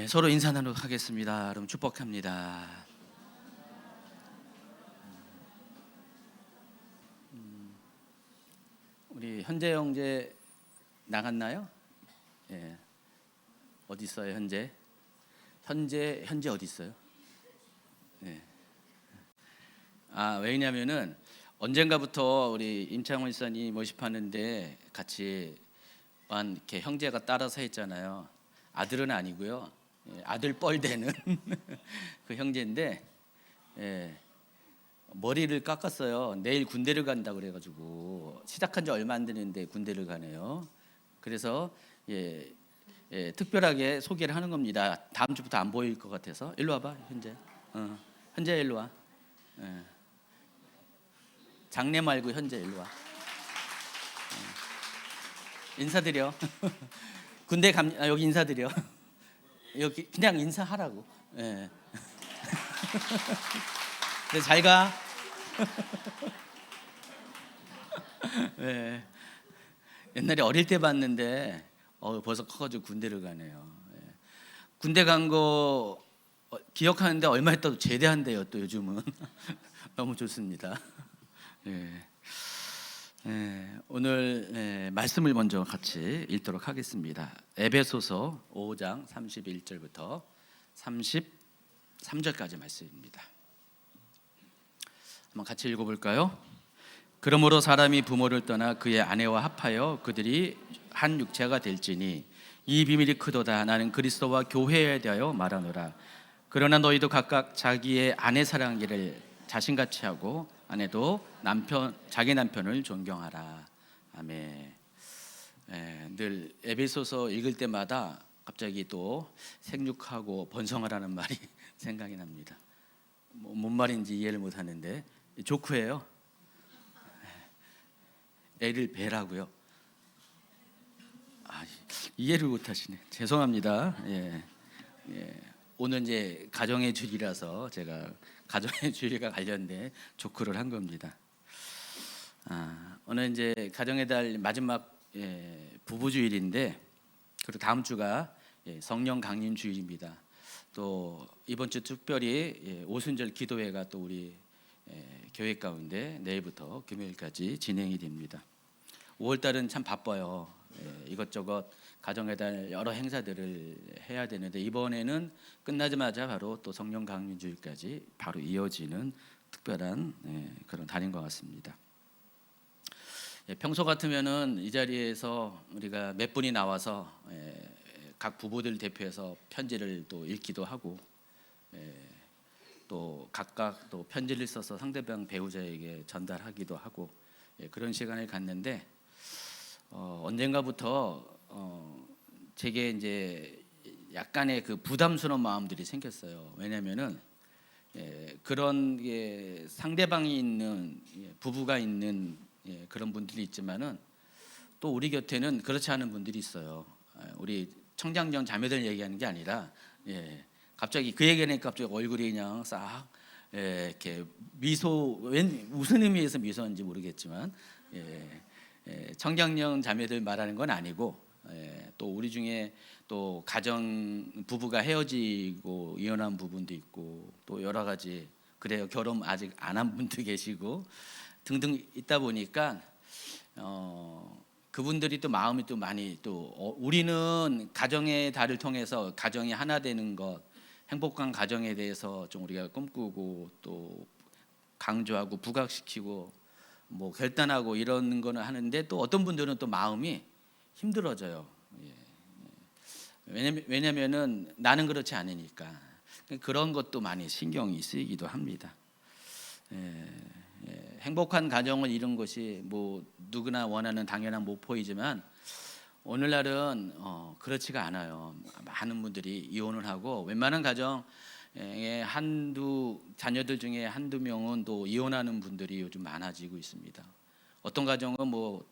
서로 인사 나누도록 하겠습니다. 여러분 축복합니다. 우리 현재 형제 나갔나요? 예. 어디 있어요, 현재? 현재 어디 있어요? 예. 왜냐면은 언젠가부터 우리 임창원 지사님 모집하는데 같이 이렇게 형제가 따라서 했잖아요. 아들은 아니고요. 아들 뻘되는 그 형제인데 머리를 깎았어요. 내일 군대를 간다 그래가지고 시작한 지 얼마 안 되는데 군대를 가네요. 그래서 특별하게 소개를 하는 겁니다. 다음 주부터 안 보일 것 같아서 일로 와봐, 현재. 현재 일로 와. 장래 말고 현재 일로 와. 인사드려. 군대 여기 인사드려. 여기 그냥 인사하라고. 네, 잘 가. 네. 옛날에 어릴 때 봤는데 벌써 커가지고 군대를 가네요. 군대 간 거 기억하는데 얼마 있다도 제대한대요. 또 요즘은 너무 좋습니다. 오늘 말씀을 먼저 같이 읽도록 하겠습니다. 에베소서 5장 31절부터 33절까지 말씀입니다. 한번 같이 읽어볼까요? 그러므로 사람이 부모를 떠나 그의 아내와 합하여 그들이 한 육체가 될지니 이 비밀이 크도다. 나는 그리스도와 교회에 대하여 말하노라. 그러나 너희도 각각 자기의 아내 사랑하기를 자신같이 하고 아내도 자기 남편을 존경하라. 아멘. 늘 에베소서 읽을 때마다 갑자기 또 생육하고 번성하라는 말이 생각이 납니다. 뭔 말인지 이해를 못하는데 조크예요. 애를 배라고요. 이해를 못하시네. 죄송합니다. 오늘 이제 가정의 주일이라서 제가 가정의 주일과 관련된 조크를 한 겁니다. 오늘 이제 가정의 달 마지막 부부 주일인데, 그리고 다음 주가 성령 강림 주일입니다. 또 이번 주 특별히 오순절 기도회가 또 우리 교회 가운데 내일부터 금요일까지 진행이 됩니다. 5월 달은 참 바빠요. 이것저것 가정의 달 여러 행사들을 해야 되는데 이번에는 끝나자마자 바로 또 성령 강림 주일까지 바로 이어지는 특별한 그런 달인 것 같습니다. 평소 같으면은 이 자리에서 우리가 몇 분이 나와서 각 부부들 대표해서 편지를 또 읽기도 하고 또 각각 또 편지를 써서 상대방 배우자에게 전달하기도 하고 그런 시간을 갖는데 언젠가부터 제게 이제 약간의 그 부담스러운 마음들이 생겼어요. 왜냐하면은 그런 상대방이 있는 부부가 있는 그런 분들이 있지만은 또 우리 곁에는 그렇지 않은 분들이 있어요. 우리 청장년 자매들 얘기하는 게 아니라 갑자기 그 얘기하니까 갑자기 얼굴이 그냥 싹 이렇게 무슨 의미에서 미소인지 모르겠지만 청장년 자매들 말하는 건 아니고 또 우리 중에 또 가정 부부가 헤어지고 이혼한 부분도 있고 또 여러 가지 그래요. 결혼 아직 안 한 분도 계시고 등등 있다 보니까 그분들이 또 마음이 또 많이 또 우리는 가정의 달을 통해서 가정이 하나 되는 것, 행복한 가정에 대해서 좀 우리가 꿈꾸고 또 강조하고 부각시키고 뭐 결단하고 이런 거는 하는데 또 어떤 분들은 또 마음이 힘들어져요. 왜냐면은 나는 그렇지 않으니까 그런 것도 많이 신경이 쓰이기도 합니다. 행복한 가정을 이룬 것이 뭐 누구나 원하는 당연한 목표이지만 오늘날은 그렇지가 않아요. 많은 분들이 이혼을 하고 웬만한 가정의 한두 자녀들 중에 한두 명은 또 이혼하는 분들이 요즘 많아지고 있습니다. 어떤 가정은 뭐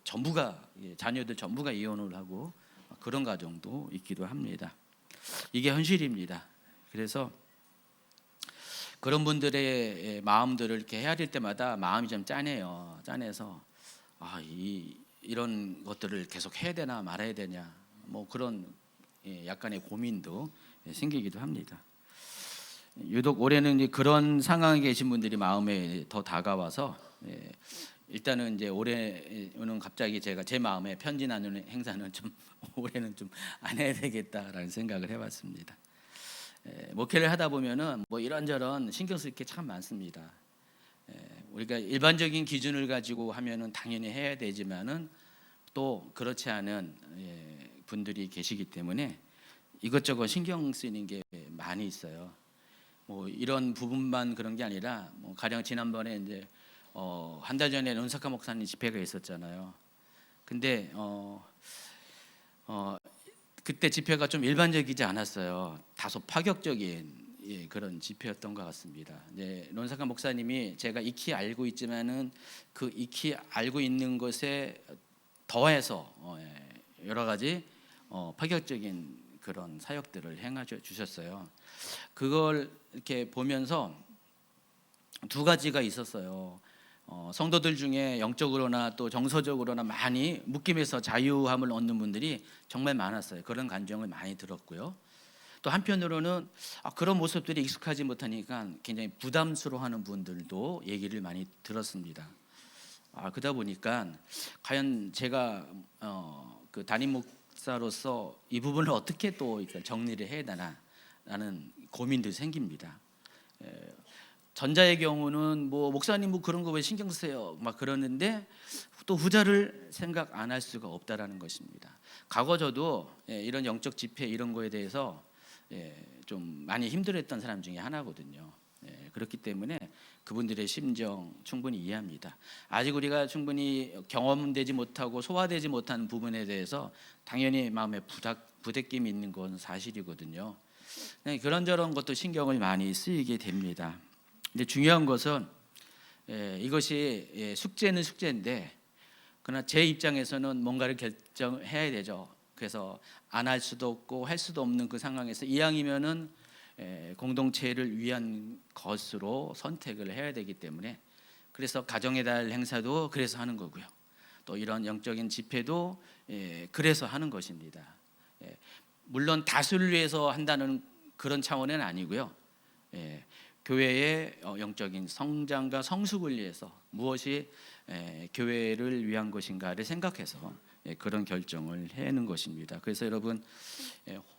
자녀들 전부가 이혼을 하고 그런 가정도 있기도 합니다. 이게 현실입니다. 그래서 그런 분들의 마음들을 이렇게 헤아릴 때마다 마음이 좀 짠해요. 짠해서 이런 것들을 계속 해야 되나 말아야 되냐 뭐 그런 약간의 고민도 생기기도 합니다. 유독 올해는 이제 그런 상황에 계신 분들이 마음에 더 다가와서 일단은 이제 올해는 갑자기 제가 제 마음에 편지 나누는 행사는 좀 올해는 좀 안 해야 되겠다라는 생각을 해봤습니다. 목회를 하다 보면은 뭐 이런저런 신경 쓸 게 참 많습니다. 우리가 일반적인 기준을 가지고 하면은 당연히 해야 되지만은 또 그렇지 않은 분들이 계시기 때문에 이것저것 신경 쓰이는 게 많이 있어요. 뭐 이런 부분만 그런 게 아니라 뭐 가령 지난번에 이제 한 달 전에 론사카 목사님 집회가 있었잖아요. 근데 그때 집회가 좀 일반적이지 않았어요. 다소 파격적인 그런 집회였던 것 같습니다. 론사카 목사님이 제가 익히 알고 있지만은 그 익히 알고 있는 것에 더해서 여러 가지 파격적인 그런 사역들을 행해 주셨어요. 그걸 이렇게 보면서 두 가지가 있었어요. 성도들 중에 영적으로나 또 정서적으로나 많이 묶임에서 자유함을 얻는 분들이 정말 많았어요. 그런 감정을 많이 들었고요. 또 한편으로는 그런 모습들이 익숙하지 못하니까 굉장히 부담스러워하는 분들도 얘기를 많이 들었습니다. 그러다 보니까 과연 제가 그 담임 목사로서 이 부분을 어떻게 또 정리를 해야 되나라는 고민도 생깁니다. 전자의 경우는 뭐 목사님 뭐 그런 거 왜 신경 쓰세요 막 그러는데 또 후자를 생각 안 할 수가 없다라는 것입니다. 과거 저도 이런 영적 집회 이런 거에 대해서 좀 많이 힘들었던 사람 중에 하나거든요. 그렇기 때문에 그분들의 심정 충분히 이해합니다. 아직 우리가 충분히 경험되지 못하고 소화되지 못한 부분에 대해서 당연히 마음에 부대낌이 있는 건 사실이거든요. 그런저런 것도 신경을 많이 쓰이게 됩니다. 근데 중요한 것은 이것이 숙제는 숙제인데 그러나 제 입장에서는 뭔가를 결정해야 되죠. 그래서 안 할 수도 없고 할 수도 없는 그 상황에서 이왕이면은 공동체를 위한 것으로 선택을 해야 되기 때문에 그래서 가정의 달 행사도 그래서 하는 거고요. 또 이런 영적인 집회도 그래서 하는 것입니다. 물론 다수를 위해서 한다는 그런 차원은 아니고요. 교회의 영적인 성장과 성숙을 위해서 무엇이 교회를 위한 것인가를 생각해서 그런 결정을 해는 것입니다. 그래서 여러분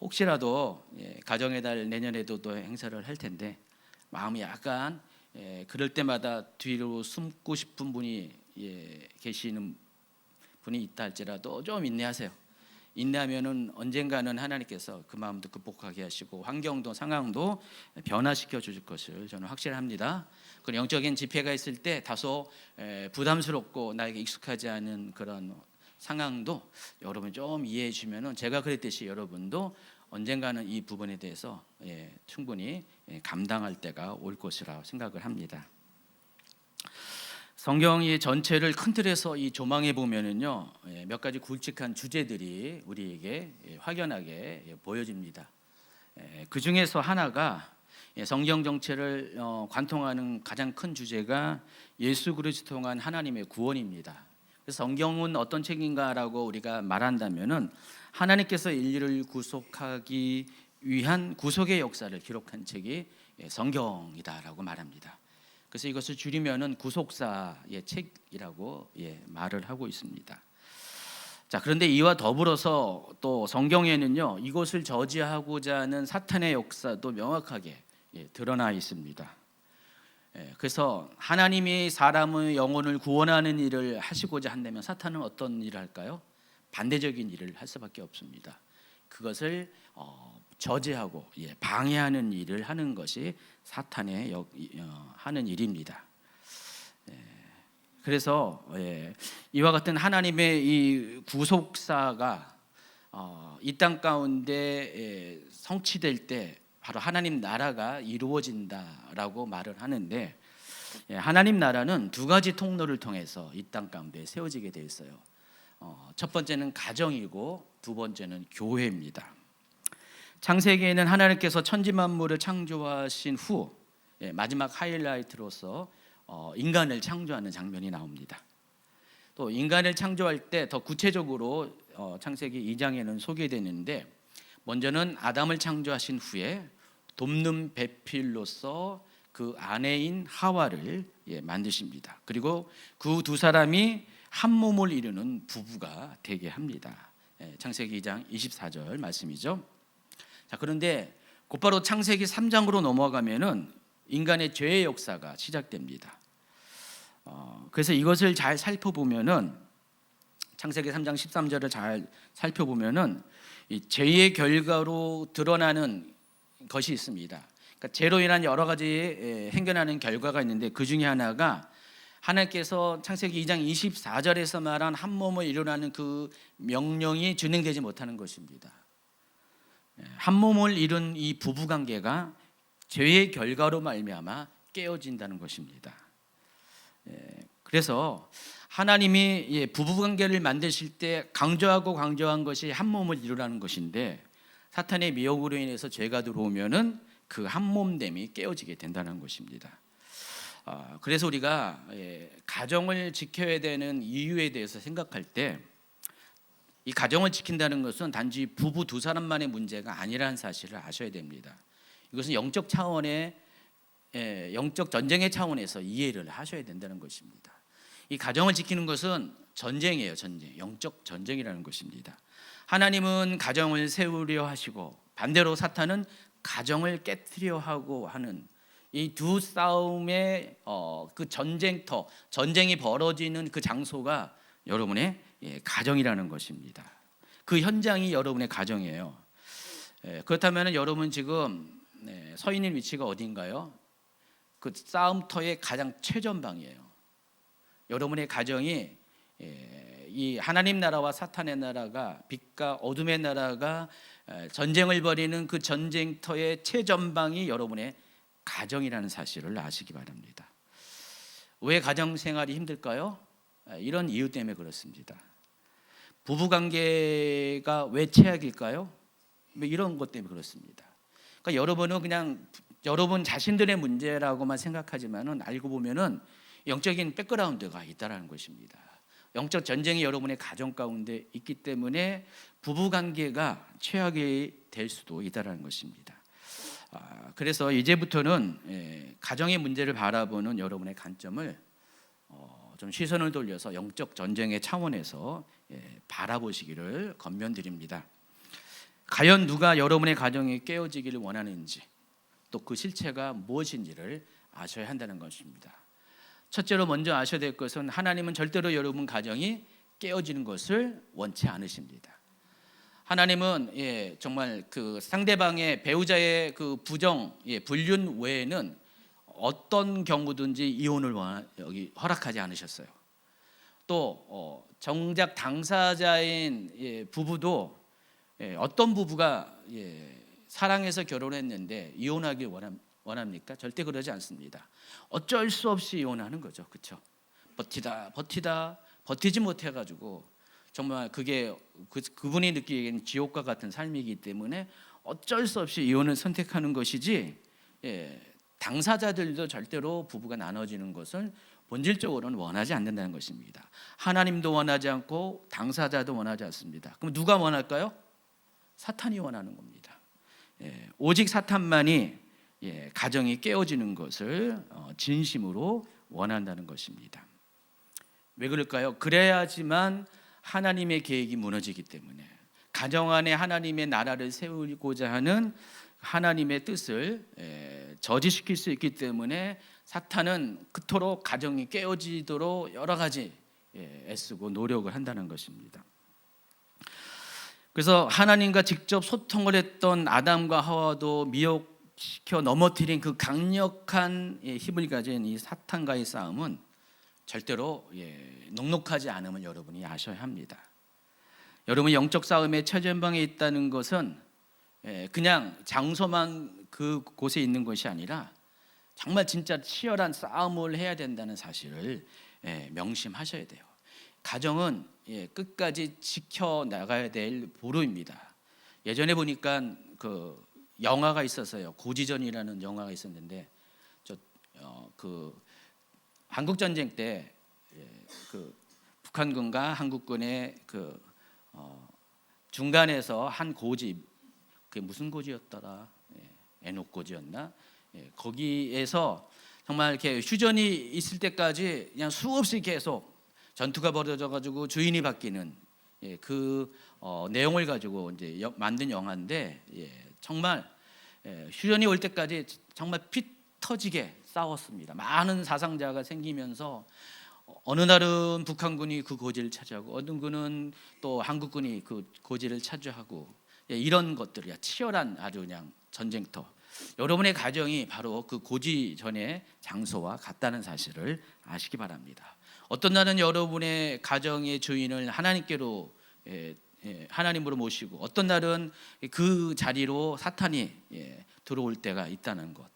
혹시라도 가정의 달 내년에도 또 행사를 할 텐데 마음이 약간 그럴 때마다 뒤로 숨고 싶은 분이 계시는 분이 있다 할지라도 좀 인내하세요. 인내하면은 언젠가는 하나님께서 그 마음도 극복하게 하시고 환경도 상황도 변화시켜 주실 것을 저는 확실합니다. 그 영적인 집회가 있을 때 다소 부담스럽고 나에게 익숙하지 않은 그런 상황도 여러분 좀 이해해 주면은 제가 그랬듯이 여러분도 언젠가는 이 부분에 대해서 충분히 감당할 때가 올 것이라 생각을 합니다. 성경이 전체를 큰 틀에서 이 조망해 보면은요 몇 가지 굵직한 주제들이 우리에게 확연하게 보여집니다. 그 중에서 하나가 성경 전체를 관통하는 가장 큰 주제가 예수 그리스도 통한 하나님의 구원입니다. 그래서 성경은 어떤 책인가라고 우리가 말한다면은 하나님께서 인류를 구속하기 위한 구속의 역사를 기록한 책이 성경이다라고 말합니다. 그래서 이것을 줄이면은 구속사의 책이라고 말을 하고 있습니다. 자, 그런데 이와 더불어서 또 성경에는요 이것을 저지하고자 하는 사탄의 역사도 명확하게 드러나 있습니다. 그래서 하나님이 사람의 영혼을 구원하는 일을 하시고자 한다면 사탄은 어떤 일을 할까요? 반대적인 일을 할 수밖에 없습니다. 그것을 저지하고 방해하는 일을 하는 것이 사탄의 하는 일입니다. 그래서 이와 같은 하나님의 이 구속사가 이 땅 가운데 성취될 때 바로 하나님 나라가 이루어진다라고 말을 하는데 하나님 나라는 두 가지 통로를 통해서 이 땅 가운데 세워지게 되어 있어요. 첫 번째는 가정이고 두 번째는 교회입니다. 창세기에는 하나님께서 천지 만물을 창조하신 후 마지막 하이라이트로서 인간을 창조하는 장면이 나옵니다. 또 인간을 창조할 때 더 구체적으로 창세기 2장에는 소개되는데 먼저는 아담을 창조하신 후에 돕는 배필로서 그 아내인 하와를 만드십니다. 그리고 그 두 사람이 한 몸을 이루는 부부가 되게 합니다. 창세기 2장 24절 말씀이죠. 자, 그런데 곧바로 창세기 3장으로 넘어가면은 인간의 죄의 역사가 시작됩니다. 그래서 이것을 잘 살펴보면은 창세기 3장 13절을 잘 살펴보면은 이 죄의 결과로 드러나는 것이 있습니다. 그러니까 죄로 인한 여러 가지 행견하는 결과가 있는데 그 중에 하나가 하나님께서 창세기 2장 24절에서 말한 한 몸을 이루라는 그 명령이 진행되지 못하는 것입니다. 한 몸을 이룬 이 부부 관계가 죄의 결과로 말미암아 깨어진다는 것입니다. 그래서 하나님이 부부 관계를 만드실 때 강조한 것이 한 몸을 이루라는 것인데 사탄의 미혹으로 인해서 죄가 들어오면은 그 한 몸됨이 깨어지게 된다는 것입니다. 그래서 우리가 가정을 지켜야 되는 이유에 대해서 생각할 때 이 가정을 지킨다는 것은 단지 부부 두 사람만의 문제가 아니라는 사실을 아셔야 됩니다. 이것은 영적 차원의 영적 전쟁의 차원에서 이해를 하셔야 된다는 것입니다. 이 가정을 지키는 것은 전쟁이에요. 전쟁, 영적 전쟁이라는 것입니다. 하나님은 가정을 세우려 하시고 반대로 사탄은 가정을 깨뜨려 하고 하는 이 두 싸움의 그 전쟁터, 전쟁이 벌어지는 그 장소가 여러분의 가정이라는 것입니다. 그 현장이 여러분의 가정이에요. 그렇다면 여러분 지금 서 있는 위치가 어딘가요? 그 싸움터의 가장 최전방이에요. 여러분의 가정이 이 하나님 나라와 사탄의 나라가 빛과 어둠의 나라가 전쟁을 벌이는 그 전쟁터의 최전방이 여러분의 가정이라는 사실을 아시기 바랍니다. 왜 가정 생활이 힘들까요? 이런 이유 때문에 그렇습니다. 부부 관계가 왜 최악일까요? 이런 것 때문에 그렇습니다. 그러니까 여러분은 그냥 여러분 자신들의 문제라고만 생각하지만은 알고 보면은 영적인 백그라운드가 있다라는 것입니다. 영적 전쟁이 여러분의 가정 가운데 있기 때문에 부부 관계가 최악이 될 수도 있다라는 것입니다. 그래서 이제부터는 가정의 문제를 바라보는 여러분의 관점을 좀 시선을 돌려서 영적 전쟁의 차원에서 바라보시기를 권면드립니다. 과연 누가 여러분의 가정이 깨어지기를 원하는지 또 그 실체가 무엇인지를 아셔야 한다는 것입니다. 첫째로 먼저 아셔야 될 것은 하나님은 절대로 여러분 가정이 깨어지는 것을 원치 않으십니다. 하나님은 정말 그 상대방의 배우자의 그 부정, 불륜 외에는 어떤 경우든지 이혼을 여기 허락하지 않으셨어요. 또 정작 당사자인 부부도 어떤 부부가 사랑해서 결혼했는데 이혼하길 원합니까? 절대 그러지 않습니다. 어쩔 수 없이 이혼하는 거죠, 그렇죠? 버티지 못해가지고 정말 그게 그분이 느끼기에는 지옥과 같은 삶이기 때문에 어쩔 수 없이 이혼을 선택하는 것이지 당사자들도 절대로 부부가 나눠지는 것을 본질적으로는 원하지 않는다는 것입니다. 하나님도 원하지 않고 당사자도 원하지 않습니다. 그럼 누가 원할까요? 사탄이 원하는 겁니다. 오직 사탄만이 가정이 깨어지는 것을 진심으로 원한다는 것입니다. 왜 그럴까요? 그래야지만 하나님의 계획이 무너지기 때문에 가정 안에 하나님의 나라를 세우고자 하는 하나님의 뜻을 저지시킬 수 있기 때문에 사탄은 그토록 가정이 깨어지도록 여러 가지 애쓰고 노력을 한다는 것입니다. 그래서 하나님과 직접 소통을 했던 아담과 하와도 미혹시켜 넘어뜨린 그 강력한 힘을 가진 이 사탄과의 싸움은 절대로 녹록하지 않음을 여러분이 아셔야 합니다. 여러분 영적 싸움의 최전방에 있다는 것은 그냥 장소만 그 곳에 있는 것이 아니라 정말 진짜 치열한 싸움을 해야 된다는 사실을 명심하셔야 돼요. 가정은 끝까지 지켜나가야 될 보루입니다. 예전에 보니까 그 영화가 있었어요. 고지전이라는 영화가 있었는데 그 한국 전쟁 때 그 북한군과 한국군의 그 중간에서 한 그게 무슨 고지였더라? 에녹 고지였나? 거기에서 정말 이렇게 휴전이 있을 때까지 그냥 수없이 계속 전투가 벌어져 가지고 주인이 바뀌는 그 내용을 가지고 이제 만든 영화인데 정말 휴전이 올 때까지 정말 피 터지게 싸웠습니다. 많은 사상자가 생기면서 어느 날은 북한군이 그 고지를 차지하고 어느 군은 또 한국군이 그 고지를 차지하고 이런 것들이야 치열한 아주 그냥 전쟁터. 여러분의 가정이 바로 그 고지 전의 장소와 같다는 사실을 아시기 바랍니다. 어떤 날은 여러분의 가정의 주인을 하나님께로 하나님으로 모시고 어떤 날은 그 자리로 사탄이 들어올 때가 있다는 것.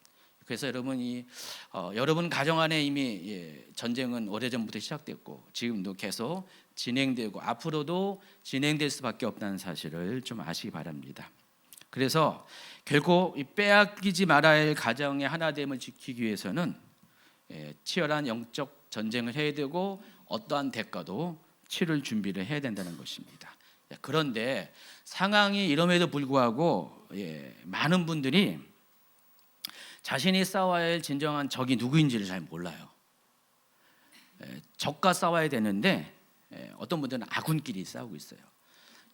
그래서 여러분이 여러분 가정 안에 이미 전쟁은 오래전부터 시작됐고 지금도 계속 진행되고 앞으로도 진행될 수밖에 없다는 사실을 좀 아시기 바랍니다. 그래서 결코 빼앗기지 말아야 할 가정의 하나됨을 지키기 위해서는 치열한 영적 전쟁을 해야 되고 어떠한 대가도 치를 준비를 해야 된다는 것입니다. 그런데 상황이 이럼에도 불구하고 많은 분들이 자신이 싸워야 할 진정한 적이 누구인지를 잘 몰라요. 적과 싸워야 되는데 어떤 분들은 아군끼리 싸우고 있어요.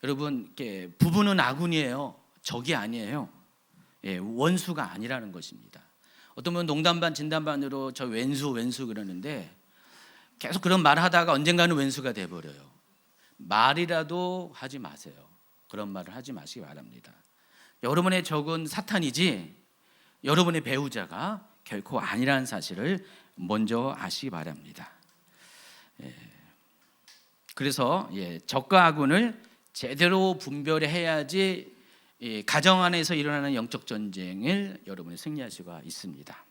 여러분, 부부는 아군이에요. 적이 아니에요. 원수가 아니라는 것입니다. 어떤 분은 농담 반 진담 반으로 저 왼수 그러는데 계속 그런 말 하다가 언젠가는 왼수가 돼버려요. 말이라도 하지 마세요. 그런 말을 하지 마시기 바랍니다. 여러분의 적은 사탄이지 여러분의 배우자가 결코 아니라는 사실을 먼저 아시기 바랍니다. 그래서 적과 아군을 제대로 분별해야지 가정 안에서 일어나는 영적 전쟁을 여러분이 승리할 수가 있습니다.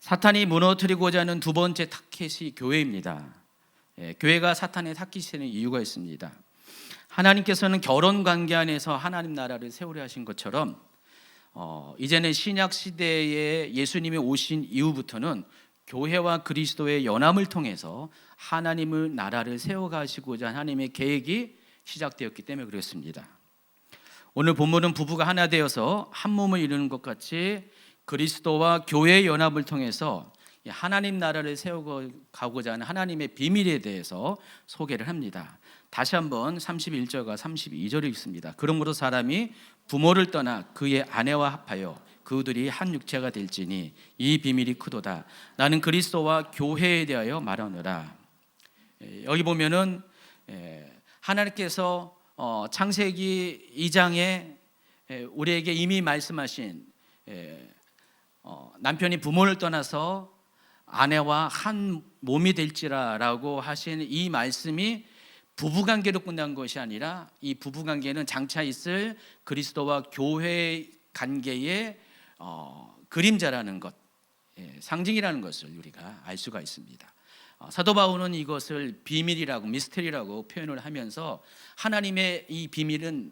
사탄이 무너뜨리고자 하는 두 번째 타켓이 교회입니다. 교회가 사탄의 타깃이 이유가 있습니다. 하나님께서는 결혼 관계 안에서 하나님 나라를 세우려 하신 것처럼 이제는 신약 시대에 예수님이 오신 이후부터는 교회와 그리스도의 연합을 통해서 하나님의 나라를 세워가시고자 하나님의 계획이 시작되었기 때문에 그렇습니다. 오늘 본문은 부부가 하나 되어서 한 몸을 이루는 것 같이 그리스도와 교회의 연합을 통해서 하나님 나라를 세워가고자 하는 하나님의 비밀에 대해서 소개를 합니다. 다시 한번 31절과 32절을 읽습니다. 그러므로 사람이 부모를 떠나 그의 아내와 합하여 그들이 한 육체가 될지니 이 비밀이 크도다. 나는 그리스도와 교회에 대하여 말하노라. 여기 보면은 하나님께서 창세기 2장에 우리에게 이미 말씀하신 남편이 부모를 떠나서 아내와 한 몸이 될지라라고 하신 이 말씀이 부부관계로 끝난 것이 아니라 이 부부관계는 장차 있을 그리스도와 교회 관계의 그림자라는 것, 상징이라는 것을 우리가 알 수가 있습니다. 사도 바울은 이것을 비밀이라고 미스테리라고 표현을 하면서 하나님의 이 비밀은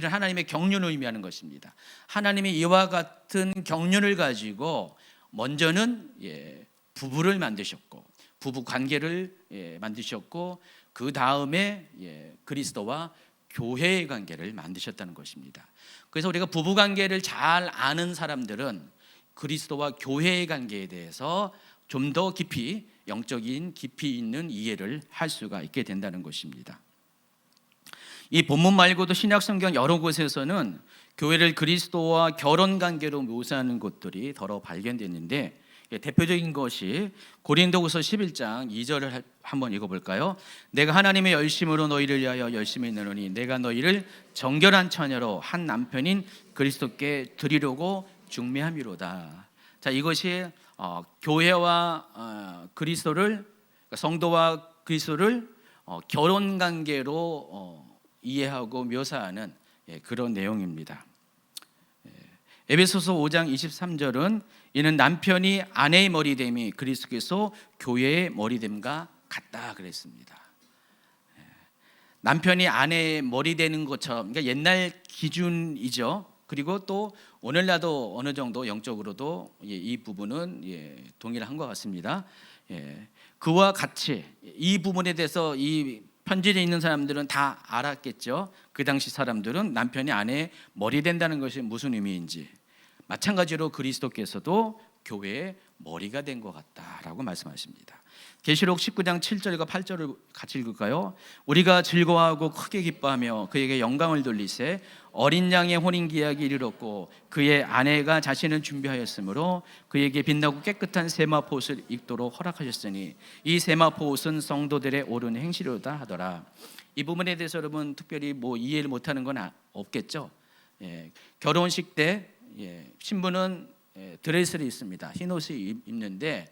하나님의 경륜을 의미하는 것입니다. 하나님이 이와 같은 경륜을 가지고 먼저는 부부를 만드셨고 부부 관계를 만드셨고 그 다음에 그리스도와 교회의 관계를 만드셨다는 것입니다. 그래서 우리가 부부 관계를 잘 아는 사람들은 그리스도와 교회의 관계에 대해서 좀 더 깊이 영적인 깊이 있는 이해를 할 수가 있게 된다는 것입니다. 이 본문 말고도 신약 성경 여러 곳에서는 교회를 그리스도와 결혼 관계로 묘사하는 것들이 더러 발견됐는데 대표적인 것이 고린도후서 11장 2절을 한번 읽어볼까요? 내가 하나님의 열심으로 너희를 위하여 열심히 있노니 내가 너희를 정결한 처녀로 한 남편인 그리스도께 드리려고 중매함이로다. 자, 이것이 교회와 그리스도를 성도와 그리스도를 결혼 관계로 이해하고 묘사하는 그런 내용입니다. 에베소서 5장 23절은 이는 남편이 아내의 머리됨이 그리스도께서 교회의 머리됨과 같다 그랬습니다. 남편이 아내의 머리 되는 것처럼, 그러니까 옛날 기준이죠. 그리고 또 오늘날도 어느 정도 영적으로도 이 부분은 동일한 것 같습니다. 그와 같이 이 부분에 대해서 이 현지에 있는 사람들은 다 알았겠죠. 그 당시 사람들은 남편이 아내의 머리 된다는 것이 무슨 의미인지. 마찬가지로 그리스도께서도 교회의 머리가 된 것 같다라고 말씀하십니다. 계시록 19장 7절과 8절을 같이 읽을까요? 우리가 즐거워하고 크게 기뻐하며 그에게 영광을 돌리세 어린 양의 혼인기약이 이르렀고 그의 아내가 자신을 준비하였으므로 그에게 빛나고 깨끗한 세마포 옷을 입도록 허락하셨으니 이 세마포 옷은 성도들의 옳은 행실이로다 하더라. 이 부분에 대해서 여러분 특별히 뭐 이해를 못하는 건 없겠죠. 결혼식 때 신부는 드레스를 입습니다. 흰 옷을 입는데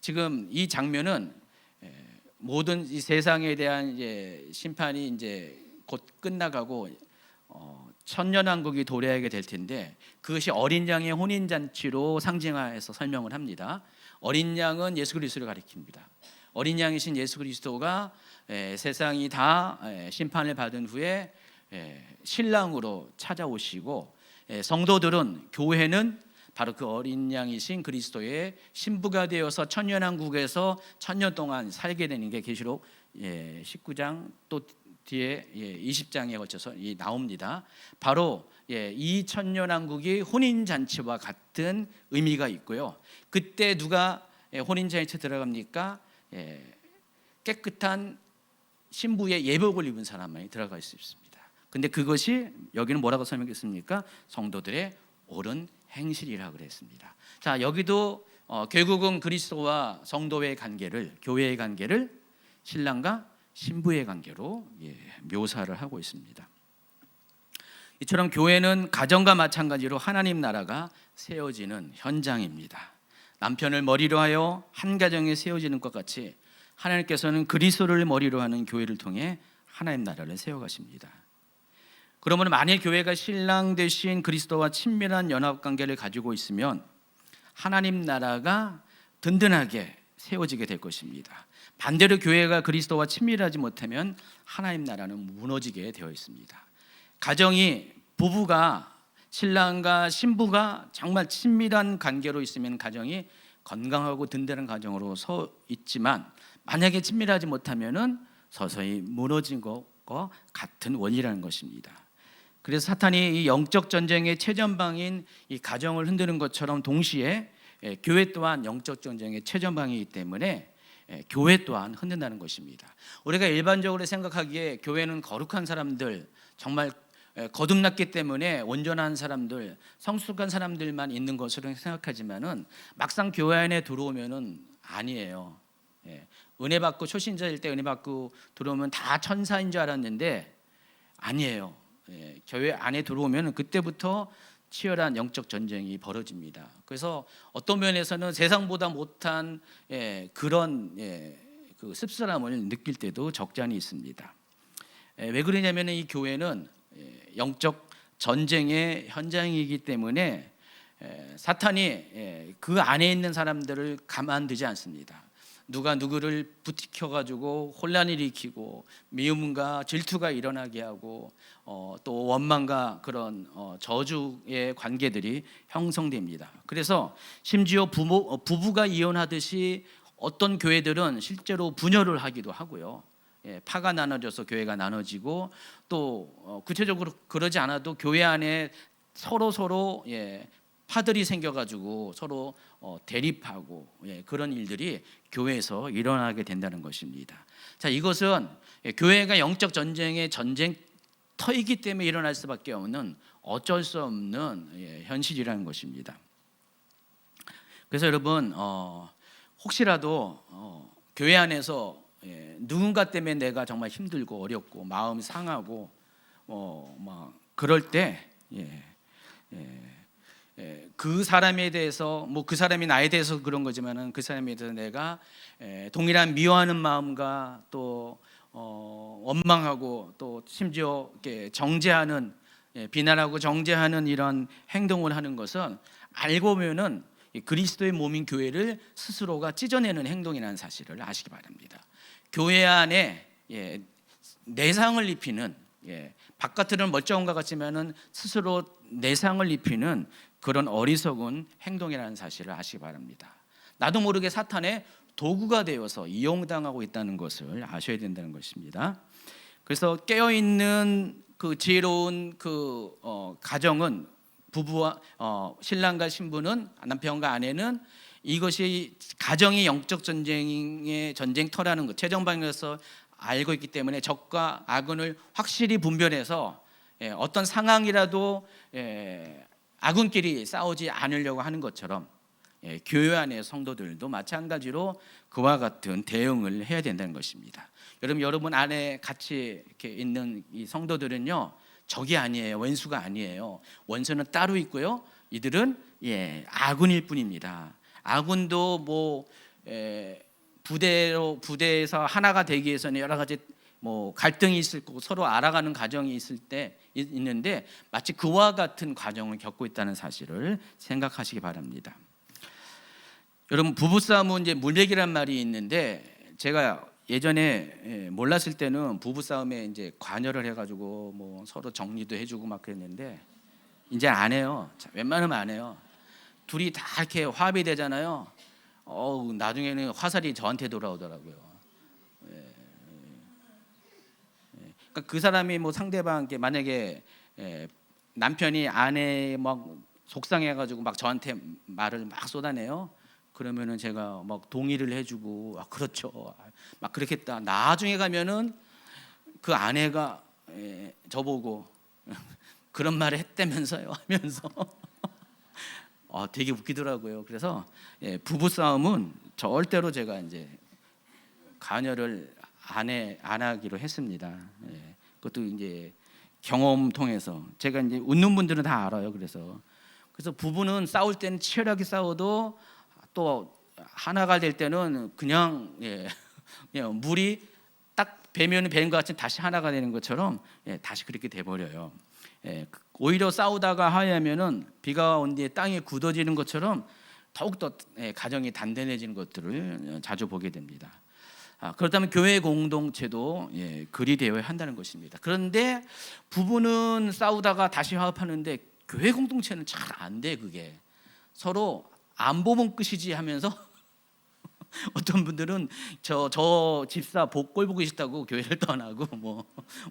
지금 이 장면은 모든 이 세상에 대한 심판이 이제 곧 끝나가고 천년왕국이 도래하게 될 텐데 그것이 어린 양의 혼인 잔치로 상징화해서 설명을 합니다. 어린 양은 예수 그리스도를 가리킵니다. 어린 양이신 예수 그리스도가 세상이 다 심판을 받은 후에 신랑으로 찾아오시고 성도들은 교회는 바로 그 어린 양이신 그리스도의 신부가 되어서 천년왕국에서 천년 동안 살게 되는 게 계시록 19장 또 뒤에 20장에 걸쳐서 나옵니다. 바로 이 천년왕국이 혼인잔치와 같은 의미가 있고요. 그때 누가 혼인잔치에 들어갑니까? 깨끗한 신부의 예복을 입은 사람만이 들어갈 수 있습니다. 근데 그것이 여기는 뭐라고 설명했습니까? 성도들의 옳은 행실이라고 그랬습니다. 자, 여기도 결국은 그리스도와 성도의 관계를, 교회의 관계를 신랑과 신부의 관계로 묘사를 하고 있습니다. 이처럼 교회는 가정과 마찬가지로 하나님 나라가 세워지는 현장입니다. 남편을 머리로 하여 한 가정이 세워지는 것 같이 하나님께서는 그리스도를 머리로 하는 교회를 통해 하나님 나라를 세워가십니다. 그러면 만일 교회가 신랑 되신 그리스도와 친밀한 연합관계를 가지고 있으면 하나님 나라가 든든하게 세워지게 될 것입니다. 반대로 교회가 그리스도와 친밀하지 못하면 하나님 나라는 무너지게 되어 있습니다. 가정이 부부가 신랑과 신부가 정말 친밀한 관계로 있으면 가정이 건강하고 든든한 가정으로 서 있지만 만약에 친밀하지 못하면은 서서히 무너진 것과 같은 원리라는 것입니다. 그래서 사탄이 이 영적 전쟁의 최전방인 이 가정을 흔드는 것처럼 동시에 교회 또한 영적 전쟁의 최전방이기 때문에 교회 또한 흔든다는 것입니다. 우리가 일반적으로 생각하기에 교회는 거룩한 사람들, 정말 거듭났기 때문에 온전한 사람들, 성숙한 사람들만 있는 것으로 생각하지만은 막상 교회 안에 들어오면은 아니에요. 은혜 받고 초신자일 때 은혜 받고 들어오면 다 천사인 줄 알았는데 아니에요. 교회 안에 들어오면 그때부터 치열한 영적 전쟁이 벌어집니다. 그래서 어떤 면에서는 세상보다 못한 그런 그 씁쓸함을 느낄 때도 적잖이 있습니다. 왜 그러냐면 이 교회는 영적 전쟁의 현장이기 때문에 사탄이 그 안에 있는 사람들을 가만두지 않습니다. 누가 누구를 부티켜가지고 혼란을 일으키고 미움과 질투가 일어나게 하고 또 원망과 그런 저주의 관계들이 형성됩니다. 그래서 심지어 부부가 이혼하듯이 어떤 교회들은 실제로 분열을 하기도 하고요. 파가 나눠져서 교회가 나눠지고 또 구체적으로 그러지 않아도 교회 안에 서로 파들이 생겨가지고 서로 대립하고 그런 일들이 교회에서 일어나게 된다는 것입니다. 자, 이것은 교회가 영적 전쟁의 전쟁터이기 때문에 일어날 수밖에 없는 어쩔 수 없는 현실이라는 것입니다. 그래서 여러분 혹시라도 교회 안에서 누군가 때문에 내가 정말 힘들고 어렵고 마음이 상하고 막 그럴 때 그 사람에 대해서 그 사람이 나에 대해서 그런 거지만은 그 사람에 대해서 내가 동일한 미워하는 마음과 또 원망하고 또 심지어 이렇게 정죄하는 비난하고 정죄하는 이런 행동을 하는 것은 알고 보면은 그리스도의 몸인 교회를 스스로가 찢어내는 행동이라는 사실을 아시기 바랍니다. 교회 안에 내상을 입히는 바깥으로는 멀쩡한 것 같지만은 스스로 내상을 입히는 그런 어리석은 행동이라는 사실을 아시기 바랍니다. 나도 모르게 사탄의 도구가 되어서 이용당하고 있다는 것을 아셔야 된다는 것입니다. 그래서 깨어 있는 그 지혜로운 가정은 부부와 신랑과 신부는 남편과 아내는 이것이 가정이 영적 전쟁의 전쟁터라는 것 최전방에서 알고 있기 때문에 적과 악은을 확실히 분별해서 어떤 상황이라도 아군끼리 싸우지 않으려고 하는 것처럼 교회 안의 성도들도 마찬가지로 그와 같은 대응을 해야 된다는 것입니다. 여러분 안에 같이 이렇게 있는 이 성도들은요 적이 아니에요. 원수가 아니에요. 원수는 따로 있고요. 이들은 아군일 뿐입니다. 아군도 부대에서 하나가 되기 위해서는 여러 가지 갈등이 있을 거고 서로 알아가는 과정이 있는데 마치 그와 같은 과정을 겪고 있다는 사실을 생각하시기 바랍니다. 여러분 부부싸움은 이제 물레기란 말이 있는데 제가 예전에 몰랐을 때는 부부싸움에 이제 관여를 해가지고 서로 정리도 해주고 막 그랬는데 이제 안 해요. 웬만하면 안 해요. 둘이 다 이렇게 화합이 되잖아요. 나중에는 화살이 저한테 돌아오더라고요. 그러니까 그 사람이 상대방께 만약에 남편이 아내 막 속상해가지고 막 저한테 말을 막 쏟아내요. 그러면은 제가 막 동의를 해주고 그렇죠 막 그렇겠다. 나중에 가면은 그 아내가 저보고 그런 말을 했다면서요 하면서 되게 웃기더라고요. 그래서 부부 싸움은 절대로 제가 이제 관여를 안 하기로 했습니다. 그것도 이제 경험 통해서 제가 이제 웃는 분들은 다 알아요. 그래서 부부는 싸울 때는 치열하게 싸워도 또 하나가 될 때는 그냥 물이 딱 배면 밴 것 같이 다시 하나가 되는 것처럼 다시 그렇게 돼버려요. 오히려 싸우다가 화해하면은 비가 온 뒤에 땅이 굳어지는 것처럼 더욱더 가정이 단단해지는 것들을 자주 보게 됩니다. 그렇다면 교회 공동체도 그리 되어야 한다는 것입니다. 그런데 부부는 싸우다가 다시 화합하는데 교회 공동체는 잘 안 돼. 그게 서로 안 보면 끝이지 하면서 어떤 분들은 저 집사 꼴 보기 싫다고 교회를 떠나고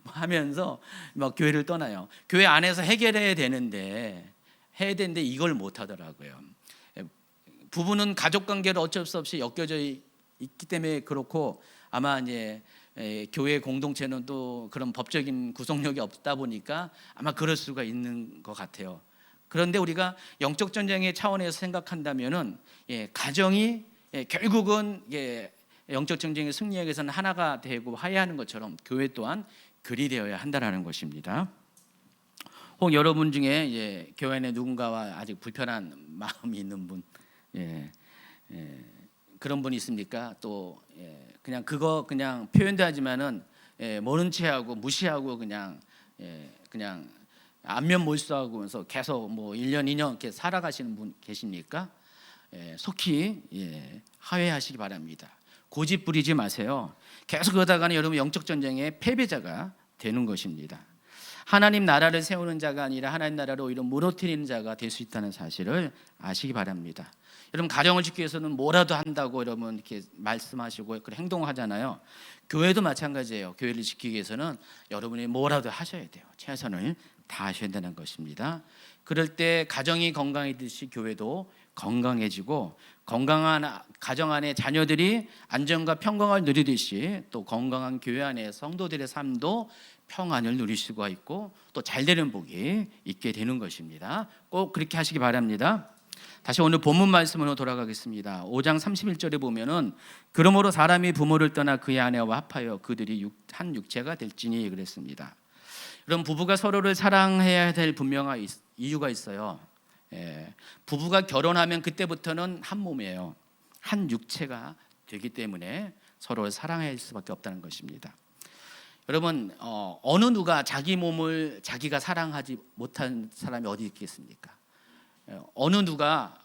하면서 막 교회를 떠나요. 교회 안에서 해결해야 되는데 이걸 못 하더라고요. 부부는 가족 관계를 어쩔 수 없이 엮여져 있기 때문에 그렇고 아마 이제 교회 공동체는 또 그런 법적인 구속력이 없다 보니까 아마 그럴 수가 있는 것 같아요. 그런데 우리가 영적 전쟁의 차원에서 생각한다면은 가정이 결국은 영적 전쟁의 승리하기 위해서는 하나가 되고 화해하는 것처럼 교회 또한 그리 되어야 한다는 것입니다. 혹 여러분 중에 교회 안에 누군가와 아직 불편한 마음이 있는 분, 그런 분 있습니까? 또 그냥 그냥 표현도 하지만은 모른 체하고 무시하고 그냥 안면 몰수하고면서 계속 1년 2년 이렇게 살아가시는 분 계십니까? 속히 화해하시기 바랍니다. 고집 부리지 마세요. 계속 그러다가는 여러분 영적 전쟁의 패배자가 되는 것입니다. 하나님 나라를 세우는 자가 아니라 하나님 나라를 오히려 무너뜨리는 자가 될 수 있다는 사실을 아시기 바랍니다. 여러분 가정을 지키기 위해서는 뭐라도 한다고 여러분 이렇게 말씀하시고 그런 행동하잖아요. 교회도 마찬가지예요. 교회를 지키기 위해서는 여러분이 뭐라도 하셔야 돼요. 최선을 다하셔야 되는 것입니다. 그럴 때 가정이 건강해지듯이 교회도 건강해지고 건강한 가정 안에 자녀들이 안정과 평강을 누리듯이 또 건강한 교회 안에 성도들의 삶도 평안을 누릴 수가 있고 또 잘되는 복이 있게 되는 것입니다. 꼭 그렇게 하시기 바랍니다. 다시 오늘 본문 말씀으로 돌아가겠습니다. 5장 31절에 보면은 그러므로 사람이 부모를 떠나 그의 아내와 합하여 그들이 한 육체가 될지니 그랬습니다. 그럼 부부가 서로를 사랑해야 될 분명한 이유가 있어요. 부부가 결혼하면 그때부터는 한 몸이에요. 한 육체가 되기 때문에 서로를 사랑할 수밖에 없다는 것입니다. 여러분 어느 누가 자기 몸을 자기가 사랑하지 못한 사람이 어디 있겠습니까? 어느 누가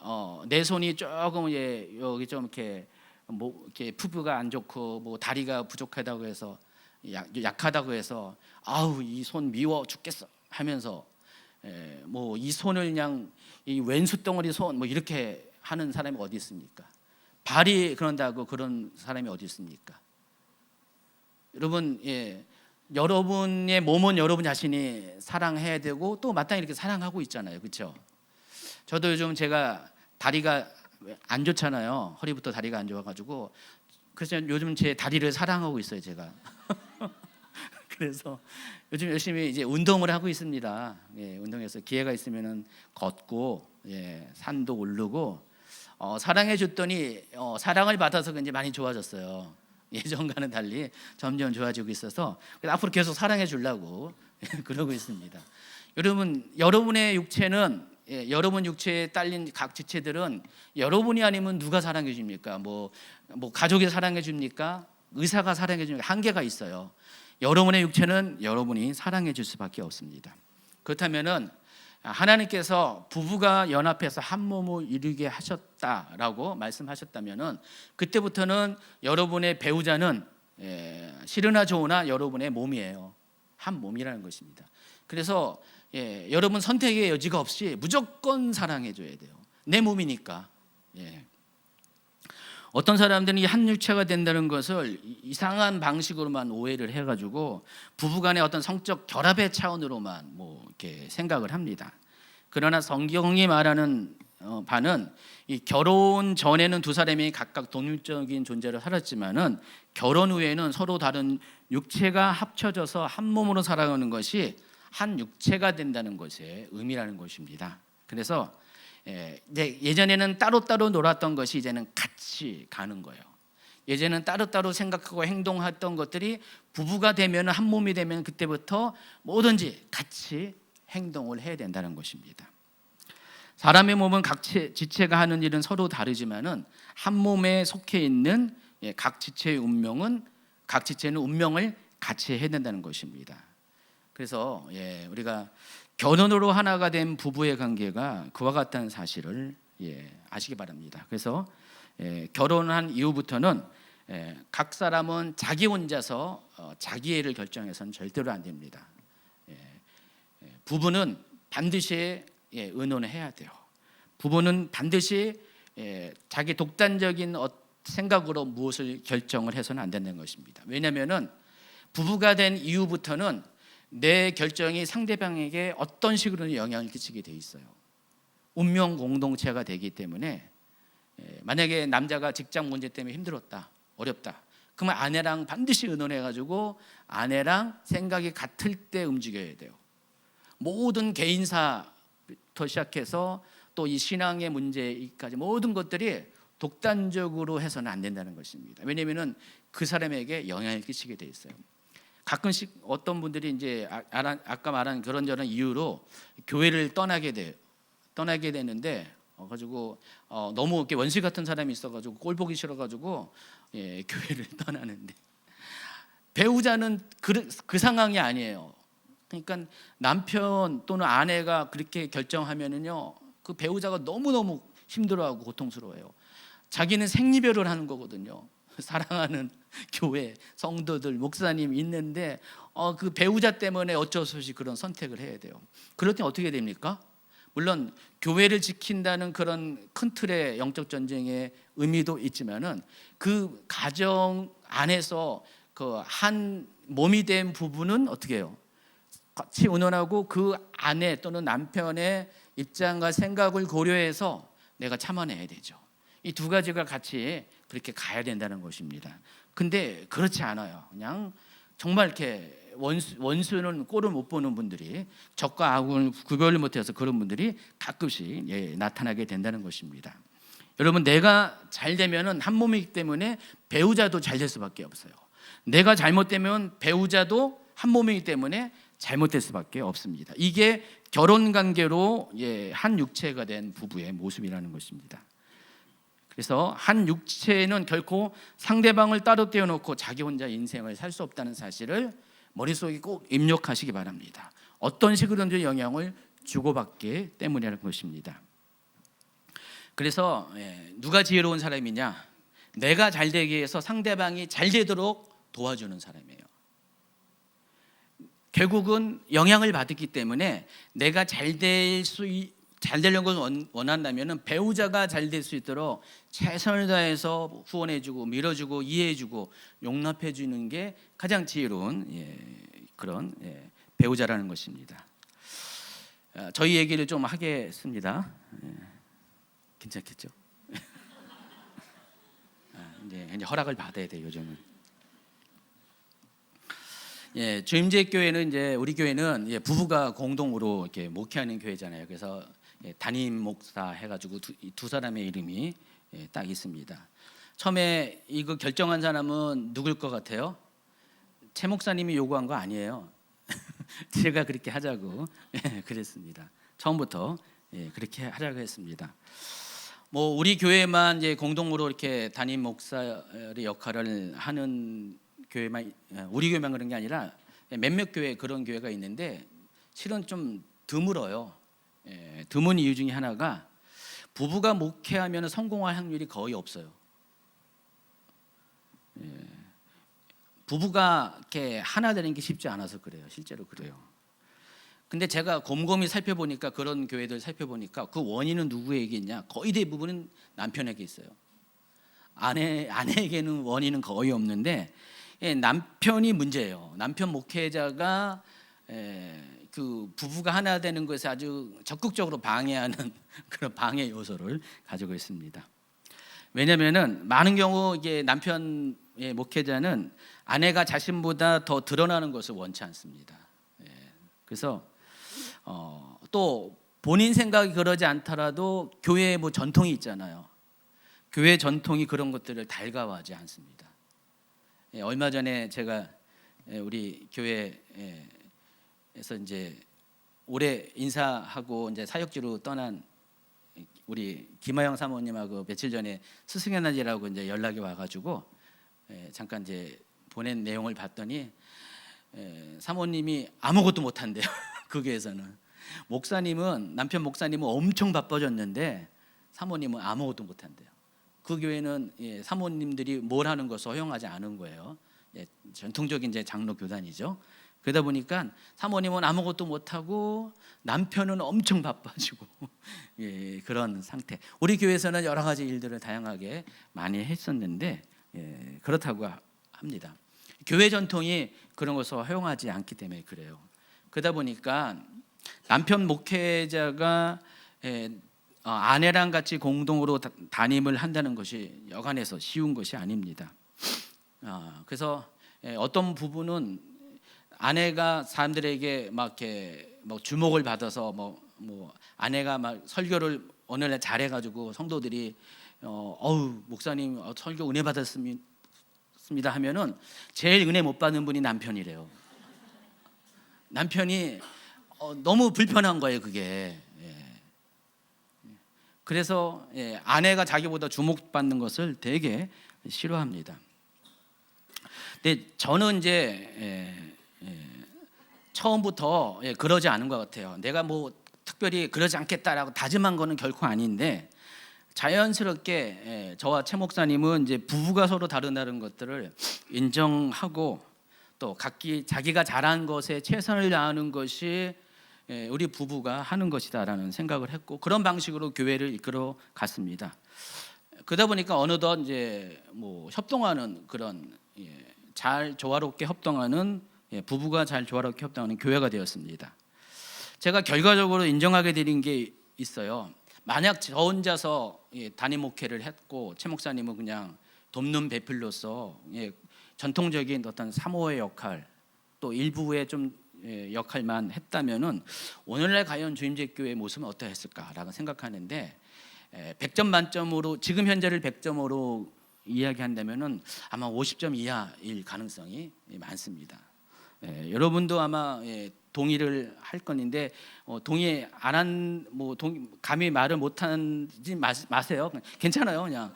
내 손이 조금 여기 좀 이렇게 이렇게 피부가 안 좋고 다리가 부족하다고 해서 약하다고 해서 아우 이 손 미워 죽겠어 하면서 이 손을 그냥 이 왼수 덩어리 손 이렇게 하는 사람이 어디 있습니까? 발이 그런다고 그런 사람이 어디 있습니까? 여러분, 여러분의 몸은 여러분 자신이 사랑해야 되고 또 마땅히 이렇게 사랑하고 있잖아요, 그렇죠? 저도 요즘 제가 다리가 안 좋잖아요. 허리부터 다리가 안 좋아가지고 그래서 요즘 제 다리를 사랑하고 있어요, 제가. 그래서 요즘 열심히 이제 운동을 하고 있습니다. 운동해서 기회가 있으면은 걷고, 산도 오르고, 사랑해 줬더니 사랑을 받아서 이제 많이 좋아졌어요. 예전과는 달리 점점 좋아지고 있어서 앞으로 계속 사랑해 주려고 그러고 있습니다. 여러분, 여러분의 육체는 여러분 육체에 딸린 각 지체들은 여러분이 아니면 누가 사랑해 줍니까? 뭐 가족이 사랑해 줍니까? 의사가 사랑해 줍니까? 한계가 있어요. 여러분의 육체는 여러분이 사랑해 줄 수밖에 없습니다. 그렇다면은 하나님께서 부부가 연합해서 한 몸을 이루게 하셨다라고 말씀하셨다면은 그때부터는 여러분의 배우자는 싫으나 좋으나 여러분의 몸이에요. 한 몸이라는 것입니다. 그래서 여러분 선택의 여지가 없이 무조건 사랑해 줘야 돼요. 내 몸이니까. 어떤 사람들은 이 한 육체가 된다는 것을 이상한 방식으로만 오해를 해가지고 부부간의 어떤 성적 결합의 차원으로만 이렇게 생각을 합니다. 그러나 성경이 말하는 바는 이 결혼 전에는 두 사람이 각각 독립적인 존재로 살았지만은 결혼 후에는 서로 다른 육체가 합쳐져서 한 몸으로 살아가는 것이 한 육체가 된다는 것의 의미라는 것입니다. 그래서 예전에는 따로따로 놀았던 것이 이제는 같이 가는 거예요. 예전에는 따로따로 생각하고 행동했던 것들이 부부가 되면 한 몸이 되면 그때부터 뭐든지 같이 행동을 해야 된다는 것입니다. 사람의 몸은 각 지체가 하는 일은 서로 다르지만은 한 몸에 속해 있는 각 지체의 운명은 각 지체는 운명을 같이 해야 된다는 것입니다. 그래서 우리가 결혼으로 하나가 된 부부의 관계가 그와 같다는 사실을 아시기 바랍니다. 그래서 결혼한 이후부터는 각 사람은 자기 혼자서 자기의 일을 결정해서는 절대로 안 됩니다. 부부는 반드시 의논을 해야 돼요. 부부는 반드시 자기 독단적인 생각으로 무엇을 결정을 해서는 안 된다는 것입니다. 왜냐하면은 부부가 된 이후부터는 내 결정이 상대방에게 어떤 식으로 영향을 끼치게 돼 있어요. 운명 공동체가 되기 때문에 만약에 남자가 직장 문제 때문에 힘들었다, 어렵다, 그러면 아내랑 반드시 의논해가지고 아내랑 생각이 같을 때 움직여야 돼요. 모든 개인사부터 시작해서 또 이 신앙의 문제까지 모든 것들이 독단적으로 해서는 안 된다는 것입니다. 왜냐하면은 그 사람에게 영향을 끼치게 돼 있어요. 가끔씩 어떤 분들이 이제 아까 말한 그런저런 이유로 교회를 떠나게 되는데 가지고 너무 이렇게 원수 같은 사람이 있어가지고 꼴 보기 싫어가지고 교회를 떠나는데 배우자는 그 상황이 아니에요. 그러니까 남편 또는 아내가 그렇게 결정하면은요, 그 배우자가 너무너무 힘들어하고 고통스러워요. 자기는 생리별을 하는 거거든요. 사랑하는 교회 성도들 목사님 있는데 그 배우자 때문에 어쩔 수 없이 그런 선택을 해야 돼요. 그럴 때 어떻게 됩니까? 물론 교회를 지킨다는 그런 큰 틀의 영적 전쟁의 의미도 있지만은 그 가정 안에서 그 한 몸이 된 부부는 어떻게 해요? 같이 의논하고 그 아내 또는 남편의 입장과 생각을 고려해서 내가 참아내야 되죠. 이 두 가지가 같이 그렇게 가야 된다는 것입니다. 근데 그렇지 않아요. 그냥 정말 이렇게 원수는 꼴을 못 보는 분들이, 적과 악을 구별을 못해서 그런 분들이 가끔씩 나타나게 된다는 것입니다. 여러분, 내가 잘 되면은 한 몸이기 때문에 배우자도 잘 될 수밖에 없어요. 내가 잘못되면 배우자도 한 몸이기 때문에 잘못될 수밖에 없습니다. 이게 결혼 관계로 한 육체가 된 부부의 모습이라는 것입니다. 그래서 한 육체는 결코 상대방을 따로 떼어놓고 자기 혼자 인생을 살 수 없다는 사실을 머릿속에 꼭 입력하시기 바랍니다. 어떤 식으로든지 영향을 주고받기 때문이라는 것입니다. 그래서 누가 지혜로운 사람이냐? 내가 잘 되기 위해서 상대방이 잘 되도록 도와주는 사람이에요. 결국은 영향을 받았기 때문에 내가 잘 잘 되려고 원한다면은 배우자가 잘 될 수 있도록 최선을 다해서 후원해주고 밀어주고 이해해주고 용납해주는 게 가장 지혜로운 그런 배우자라는 것입니다. 저희 얘기를 좀 하겠습니다. 괜찮겠죠? 이제 허락을 받아야 돼요, 요즘은. 주임제 교회는 이제 우리 교회는 부부가 공동으로 이렇게 목회하는 교회잖아요. 그래서 담임 목사 해가지고 두 사람의 이름이 딱 있습니다. 처음에 이거 결정한 사람은 누굴 것 같아요? 최 목사님이 요구한 거 아니에요. 제가 그렇게 하자고 그랬습니다. 처음부터 그렇게 하자고 했습니다. 뭐 우리 교회만 이제 공동으로 이렇게 담임 목사의 역할을 하는 교회만, 우리 교회만 그런 게 아니라 몇몇 교회 그런 교회가 있는데 실은 좀 드물어요. 드문 이유 중에 하나가 부부가 목회하면 성공할 확률이 거의 없어요. 부부가 이렇게 하나 되는 게 쉽지 않아서 그래요. 실제로 그래요. 근데 제가 곰곰이 살펴보니까, 그런 교회들 살펴보니까 그 원인은 누구에게 있냐? 거의 대부분은 남편에게 있어요. 아내에게는 원인은 거의 없는데 남편이 문제예요. 남편 목회자가 그 부부가 하나 되는 것에 아주 적극적으로 방해하는 그런 방해 요소를 가지고 있습니다. 왜냐하면은 많은 경우 이게 남편의 목회자는 아내가 자신보다 더 드러나는 것을 원치 않습니다. 그래서 또 본인 생각이 그러지 않더라도 교회에 뭐 전통이 있잖아요. 교회 전통이 그런 것들을 달가워하지 않습니다. 얼마 전에 제가 우리 교회에서 이제 올해 인사하고 이제 사역지로 떠난 우리 김하영 사모님하고 며칠 전에 스승의 날이라고 이제 연락이 와가지고 잠깐 이제 보낸 내용을 봤더니 사모님이 아무것도 못한대요. 그 교회에서는 남편 목사님은 엄청 바빠졌는데 사모님은 아무것도 못한대요. 그 교회는 사모님들이 뭘 하는 것을 허용하지 않은 거예요. 전통적인 이제 장로 교단이죠. 그러다 보니까 사모님은 아무것도 못하고 남편은 엄청 바빠지고 그런 상태. 우리 교회에서는 여러 가지 일들을 다양하게 많이 했었는데 그렇다고 합니다. 교회 전통이 그런 것을 허용하지 않기 때문에 그래요. 그러다 보니까 남편 목회자가 아내랑 같이 공동으로 담임을 한다는 것이 여간해서 쉬운 것이 아닙니다. 그래서 어떤 부분은 아내가 사람들에게 막 이렇게 주목을 받아서 뭐 아내가 막 설교를 어느 날 잘해가지고 성도들이 목사님 설교 은혜 받았습니다 하면은 제일 은혜 못 받는 분이 남편이래요. 남편이 너무 불편한 거예요, 그게. 그래서 아내가 자기보다 주목받는 것을 되게 싫어합니다. 근데 저는 이제 처음부터 그러지 않은 것 같아요. 내가 뭐 특별히 그러지 않겠다라고 다짐한 거는 결코 아닌데 자연스럽게 저와 최 목사님은 이제 부부가 서로 다르다는 것들을 인정하고 또 자기가 잘한 것에 최선을 다하는 것이 우리 부부가 하는 것이다라는 생각을 했고 그런 방식으로 교회를 이끌어 갔습니다. 그러다 보니까 어느덧 이제 뭐 협동하는 그런 잘 조화롭게 협동하는 부부가 잘 조화롭게 협동하는 교회가 되었습니다. 제가 결과적으로 인정하게 되는 게 있어요. 만약 저 혼자서 담임 목회를 했고 최 목사님은 그냥 돕는 배필로서 전통적인 어떤 사모의 역할 또 일부의 좀 역할만 했다면은 오늘날 과연 주임제 교회의 모습은 어떠했을까라고 생각하는데 100점 만점으로 지금 현재를 100점으로 이야기한다면은 아마 50점 이하일 가능성이 많습니다. 여러분도 아마 동의를 할 건데 동의 안 한 감히 말을 못하지 마세요. 괜찮아요, 그냥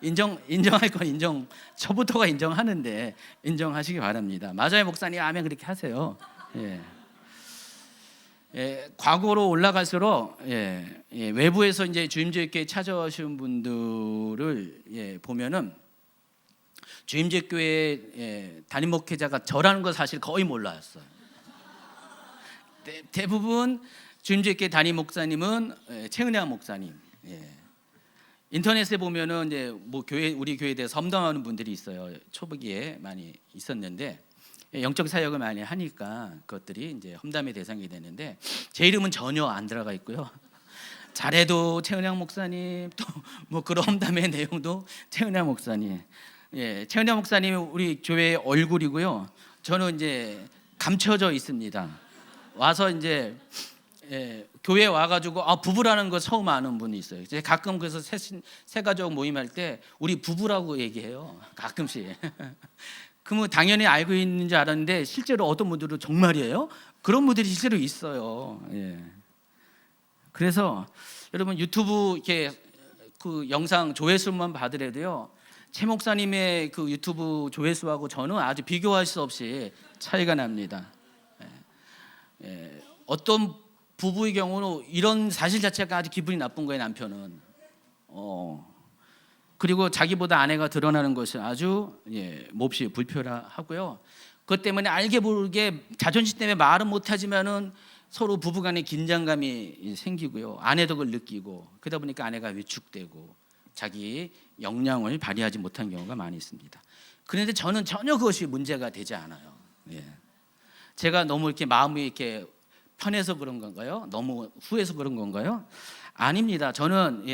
인정할 건 저부터가 인정하는데 인정하시기 바랍니다. 맞아요, 목사님. 아멘 그렇게 하세요. 과거로 올라갈수록 외부에서 이제 주임제교회 찾아오신 분들을 보면은 주임제교회 담임 목회자가 저라는 걸 사실 거의 몰랐어요. 대부분 주임주의교회 담임 목사님은 최은양 목사님. 예. 인터넷에 보면은 이제 뭐 교회 우리 교회에 대해서 험담하는 분들이 있어요. 초기에 많이 있었는데 영적 사역을 많이 하니까 그것들이 이제 험담의 대상이 되는데 제 이름은 전혀 안 들어가 있고요. 잘해도 최은양 목사님, 또 뭐 그런 험담의 내용도 최은양 목사님. 예, 최은양 목사님이 우리 교회의 얼굴이고요. 저는 이제 감춰져 있습니다. 와서 이제 교회 와가지고 부부라는 거 처음 아는 분이 있어요. 이제 가끔 그래서 새 가족 모임할 때 우리 부부라고 얘기해요. 가끔씩. 그러면 당연히 알고 있는 줄 알았는데 실제로 어떤 분들은 정말이에요? 그런 분들이 실제로 있어요. 예. 그래서 여러분 유튜브 이렇게 그 영상 조회수만 봐더라도요, 최 목사님의 그 유튜브 조회수하고 저는 아주 비교할 수 없이 차이가 납니다. 예. 어떤 부부의 경우는 이런 사실 자체가 아주 기분이 나쁜 거예요, 남편은. 그리고 자기보다 아내가 드러나는 것이 아주 몹시 불편하고요. 그것 때문에 알게 모르게 자존심 때문에 말은 못하지만은 서로 부부간에 긴장감이 생기고요. 아내도 그걸 느끼고 그러다 보니까 아내가 위축되고 자기 역량을 발휘하지 못한 경우가 많이 있습니다. 그런데 저는 전혀 그것이 문제가 되지 않아요. 예. 제가 너무 이렇게 마음이 이렇게 편해서 그런 건가요? 너무 후해서 그런 건가요? 아닙니다. 저는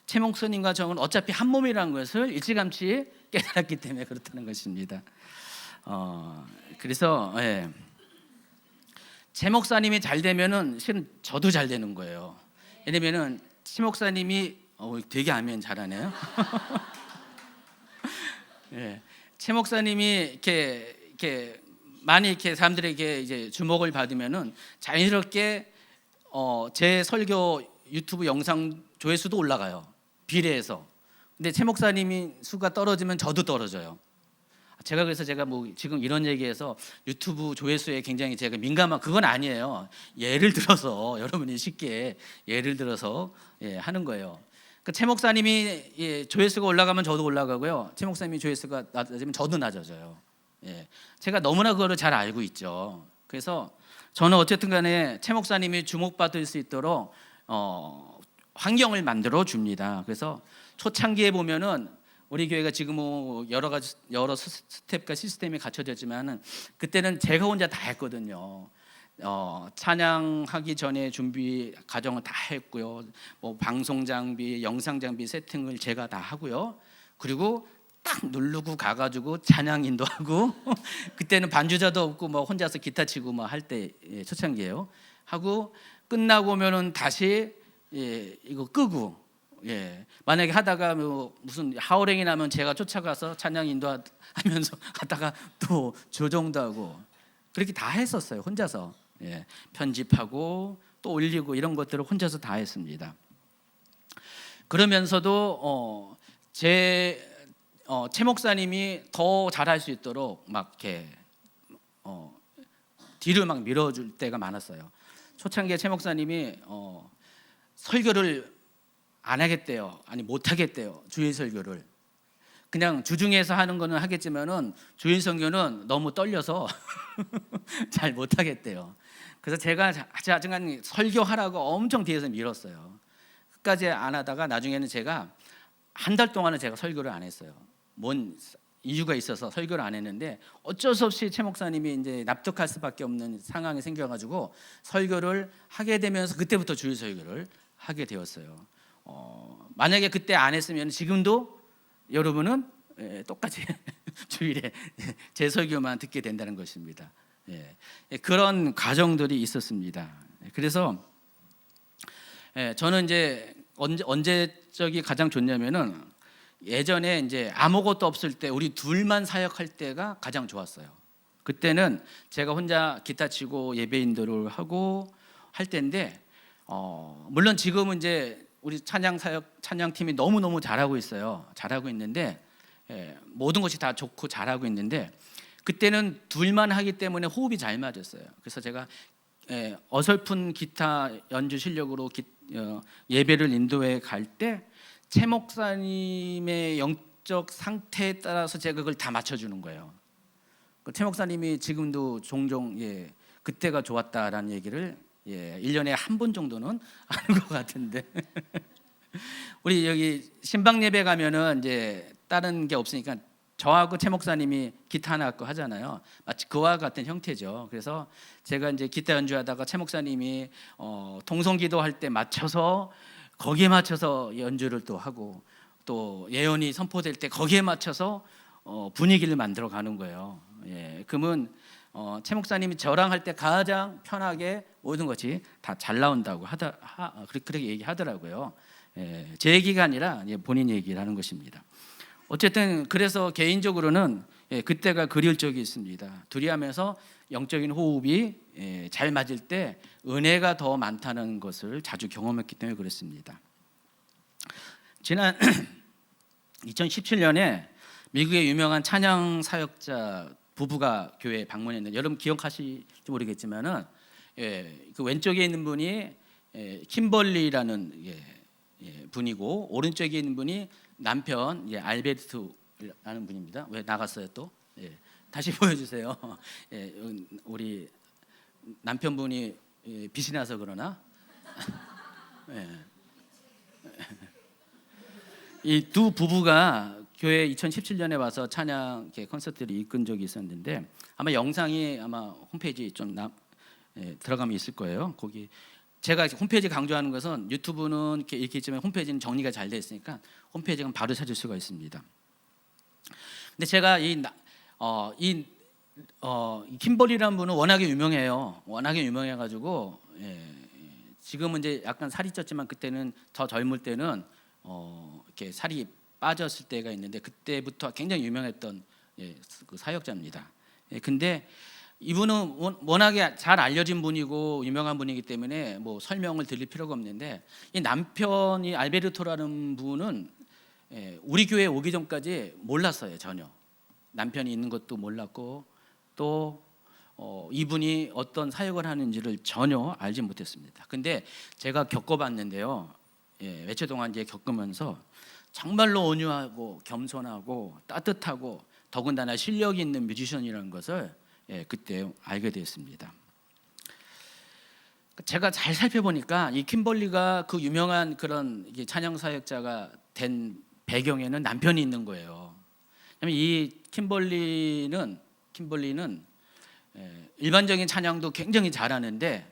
최 목사님과 저는 어차피 한 몸이라는 것을 일찌감치 깨달았기 때문에 그렇다는 것입니다. 그래서 최 목사님이 잘 되면은 실은 저도 잘 되는 거예요. 왜냐면은 최 목사님이 되게 아멘 잘하네요. 최 목사님이 이렇게 많이 이렇게 사람들에게 이제 주목을 받으면은 자연스럽게 제 설교 유튜브 영상 조회수도 올라가요. 비례해서. 근데 최 목사님이 수가 떨어지면 저도 떨어져요. 제가 뭐 지금 이런 얘기해서 유튜브 조회수에 굉장히 제가 민감한 그건 아니에요. 예를 들어서 여러분이 쉽게 예를 들어서 하는 거예요. 최 목사님이 조회수가 올라가면 저도 올라가고요. 최 목사님이 조회수가 낮아지면 저도 낮아져요. 제가 너무나 그거를 잘 알고 있죠. 그래서 저는 어쨌든 간에 최 목사님이 주목받을 수 있도록 환경을 만들어 줍니다. 그래서 초창기에 보면은 우리 교회가 지금 뭐 여러 스텝과 시스템이 갖춰졌지만은 그때는 제가 혼자 다 했거든요. 찬양하기 전에 준비 과정을 다 했고요. 뭐 방송 장비, 영상 장비 세팅을 제가 다 하고요. 그리고 딱 누르고 가가지고 찬양 인도하고 그때는 반주자도 없고 뭐 혼자서 기타 치고 뭐 할 때 초창기예요. 하고 끝나고 오면은 다시 이거 끄고 만약에 하다가 뭐 무슨 하울행이 나면 제가 쫓아가서 찬양 인도하면서 하다가 또 조정도 하고 그렇게 다 했었어요. 혼자서 편집하고 또 올리고 이런 것들을 혼자서 다 했습니다. 그러면서도 최 목사님이 더 잘할 수 있도록 막 이렇게 뒤를 막 밀어줄 때가 많았어요. 초창기에 최 목사님이 설교를 안 하겠대요. 아니 못 하겠대요. 주일 설교를 그냥 주중에서 하는 거는 하겠지만은 주일 설교는 너무 떨려서 잘 못 하겠대요. 그래서 제가 하여간 설교하라고 엄청 뒤에서 밀었어요. 끝까지 안 하다가 나중에는 제가 한 달 동안은 제가 설교를 안 했어요. 뭔 이유가 있어서 설교를 안 했는데 어쩔 수 없이 최 목사님이 이제 납득할 수밖에 없는 상황이 생겨가지고 설교를 하게 되면서 그때부터 주일 설교를 하게 되었어요. 만약에 그때 안 했으면 지금도 여러분은 똑같이 주일에 제 설교만 듣게 된다는 것입니다. 그런 과정들이 있었습니다. 그래서 저는 이제 언제적이 가장 좋냐면은 예전에 이제 아무것도 없을 때 우리 둘만 사역할 때가 가장 좋았어요. 그때는 제가 혼자 기타 치고 예배 인도를 하고 할 때인데 물론 지금은 이제 우리 찬양팀이 너무너무 잘하고 있어요. 잘하고 있는데 모든 것이 다 좋고 잘하고 있는데 그때는 둘만 하기 때문에 호흡이 잘 맞았어요. 그래서 제가 어설픈 기타 연주 실력으로 예배를 인도해 갈 때 최 목사님의 영적 상태에 따라서 제가 그걸 다 맞춰주는 거예요. 최 목사님이 지금도 종종 그때가 좋았다라는 얘기를 예, 1년에 한 번 정도는 하는 것 같은데 우리 여기 신방 예배 가면은 이제 다른 게 없으니까 저하고 최 목사님이 기타 하나 갖고 하잖아요. 마치 그와 같은 형태죠. 그래서 제가 이제 기타 연주하다가 최 목사님이 통성기도 할 때 맞춰서 거기에 맞춰서 연주를 또 하고, 또 예언이 선포될 때 거기에 맞춰서 분위기를 만들어 가는 거예요. 예, 그러면 최 목사님이 저랑 할 때 가장 편하게 모든 것이 다 잘 나온다고 그렇게 얘기하더라고요. 예, 제 얘기가 아니라 본인 얘기를 하는 것입니다. 어쨌든 그래서 개인적으로는 그때가 그리울 적이 있습니다. 둘이 하면서 영적인 호흡이 잘 맞을 때 은혜가 더 많다는 것을 자주 경험했기 때문에 그렇습니다. 지난 2017년에 미국의 유명한 찬양 사역자 부부가 교회에 방문했는데, 여러분 기억하실지 모르겠지만은 그 왼쪽에 있는 분이 킴벌리라는 분이고, 오른쪽에 있는 분이 남편 알베르트라는 분입니다. 왜 나갔어요 또? 다시 보여주세요. 우리 남편분이 빛이 나서 그러나? 이 두 부부가 교회 2017년에 와서 찬양 콘서트를 이끈 적이 있었는데, 아마 영상이 홈페이지 좀 들어가면 있을 거예요. 거기 제가 홈페이지 강조하는 것은 유튜브는 이렇게 있지만 홈페이지는 정리가 잘 되어 있으니까 홈페이지는 바로 찾을 수가 있습니다. 근데 제가 이 킴벌리라는 분은 워낙에 유명해요. 워낙에 유명해가지고 지금은 이제 약간 살이 쪘지만 그때는 더 젊을 때는 이렇게 살이 빠졌을 때가 있는데, 그때부터 굉장히 유명했던 그 사역자입니다. 근데 이분은 워낙에 잘 알려진 분이고 유명한 분이기 때문에 뭐 설명을 드릴 필요가 없는데, 이 남편이 알베르토라는 분은 우리 교회에 오기 전까지 몰랐어요. 전혀 남편이 있는 것도 몰랐고, 또 이분이 어떤 사역을 하는지를 전혀 알지 못했습니다. 근데 제가 겪어봤는데요, 며칠 동안 이제 겪으면서 정말로 온유하고 겸손하고 따뜻하고 더군다나 실력이 있는 뮤지션이라는 것을 그때 알게 되었습니다. 제가 잘 살펴보니까 이 킴벌리가 그 유명한 그런 찬양 사역자가 된 배경에는 남편이 있는 거예요. 이 킴벌리는 일반적인 찬양도 굉장히 잘하는데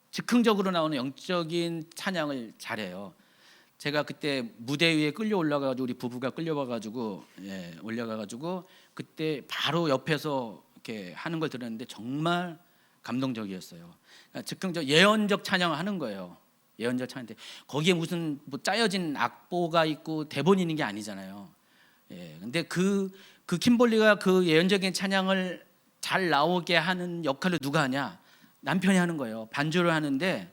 즉흥적으로 나오는 영적인 찬양을 잘해요. 제가 그때 무대 위에 끌려 올라가가지고 우리 부부가 끌려와가지고 올려가가지고 그때 바로 옆에서 이렇게 하는 걸 들었는데 정말 감동적이었어요. 그러니까 즉흥적 예언적 찬양을 하는 거예요. 예언적 찬양인데 거기에 무슨 뭐 짜여진 악보가 있고 대본이 있는 게 아니잖아요. 근데 그 킴벌리가 그 예언적인 찬양을 잘 나오게 하는 역할을 누가 하냐? 남편이 하는 거예요. 반주를 하는데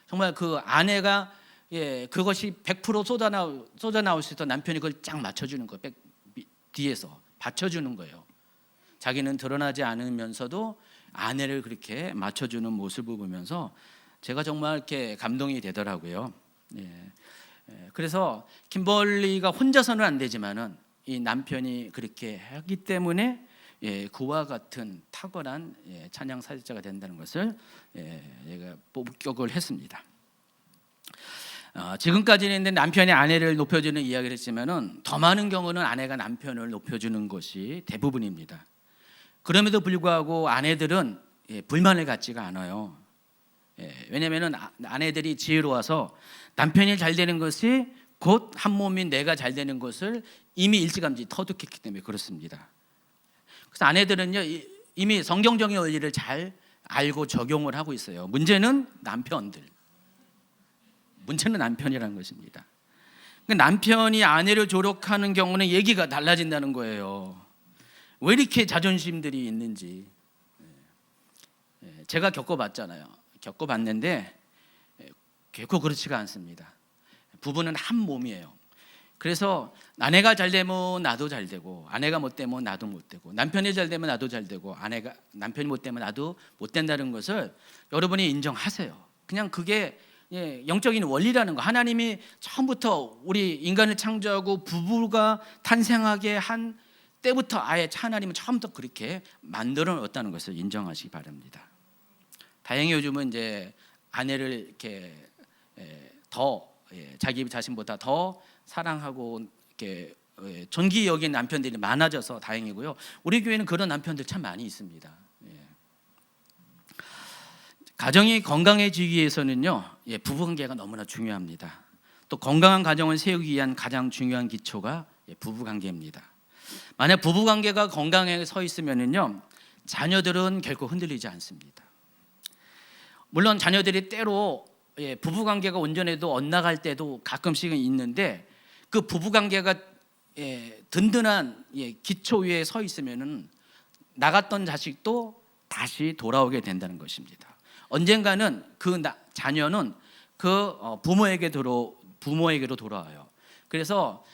정말 그 아내가 그것이 100% 쏟아 나올 수 있도록 남편이 그걸 쫙 맞춰주는 거예요. 뒤에서 받쳐주는 거예요. 자기는 드러나지 않으면서도 아내를 그렇게 맞춰주는 모습을 보면서 제가 정말 이렇게 감동이 되더라고요. 그래서 킴벌리가 혼자서는 안 되지만은 이 남편이 그렇게 하기 때문에 그와 같은 탁월한 찬양 사역자가 된다는 것을 제가 목격을 했습니다. 지금까지는 남편이 아내를 높여주는 이야기를 했지만은 더 많은 경우는 아내가 남편을 높여주는 것이 대부분입니다. 그럼에도 불구하고 아내들은 불만을 갖지가 않아요. 왜냐하면 아내들이 지혜로워서 남편이 잘 되는 것이 곧 한 몸인 내가 잘 되는 것을 이미 일찌감치 터득했기 때문에 그렇습니다. 그래서 아내들은요 이미 성경적인 원리를 잘 알고 적용을 하고 있어요. 문제는 남편이라는 것입니다. 남편이 아내를 조력하는 경우는 얘기가 달라진다는 거예요. 왜 이렇게 자존심들이 있는지 제가 겪어봤는데 결코 그렇지가 않습니다. 부부는 한 몸이에요. 그래서 아내가 잘 되면 나도 잘 되고, 아내가 못 되면 나도 못 되고, 남편이 잘 되면 나도 잘 되고, 남편이 못 되면 나도 못 된다는 것을 여러분이 인정하세요. 그냥 그게 영적인 원리라는 거. 하나님이 처음부터 우리 인간을 창조하고 부부가 탄생하게 한 때부터 아예 하나님은 처음부터 그렇게 만들어 놨다는 것을 인정하시기 바랍니다. 다행히 요즘은 이제 아내를 이렇게 더 자기 자신보다 더 사랑하고 이렇게 존귀 여긴 남편들이 많아져서 다행이고요. 우리 교회는 그런 남편들 참 많이 있습니다. 가정이 건강해지기 위해서는요, 부부관계가 너무나 중요합니다. 또 건강한 가정을 세우기 위한 가장 중요한 기초가 부부관계입니다. 만약 부부관계가 건강하게 서 있으면요, 자녀들은 결코 흔들리지 않습니다. 물론 자녀들이 때로 부부관계가 온전해도 엇나갈 때도 가끔씩은 있는데, 그 부부관계가 든든한 기초 위에 서 있으면은 나갔던 자식도 다시 돌아오게 된다는 것입니다. 언젠가는 그 자녀는 그 부모에게로 돌아와요. 그래서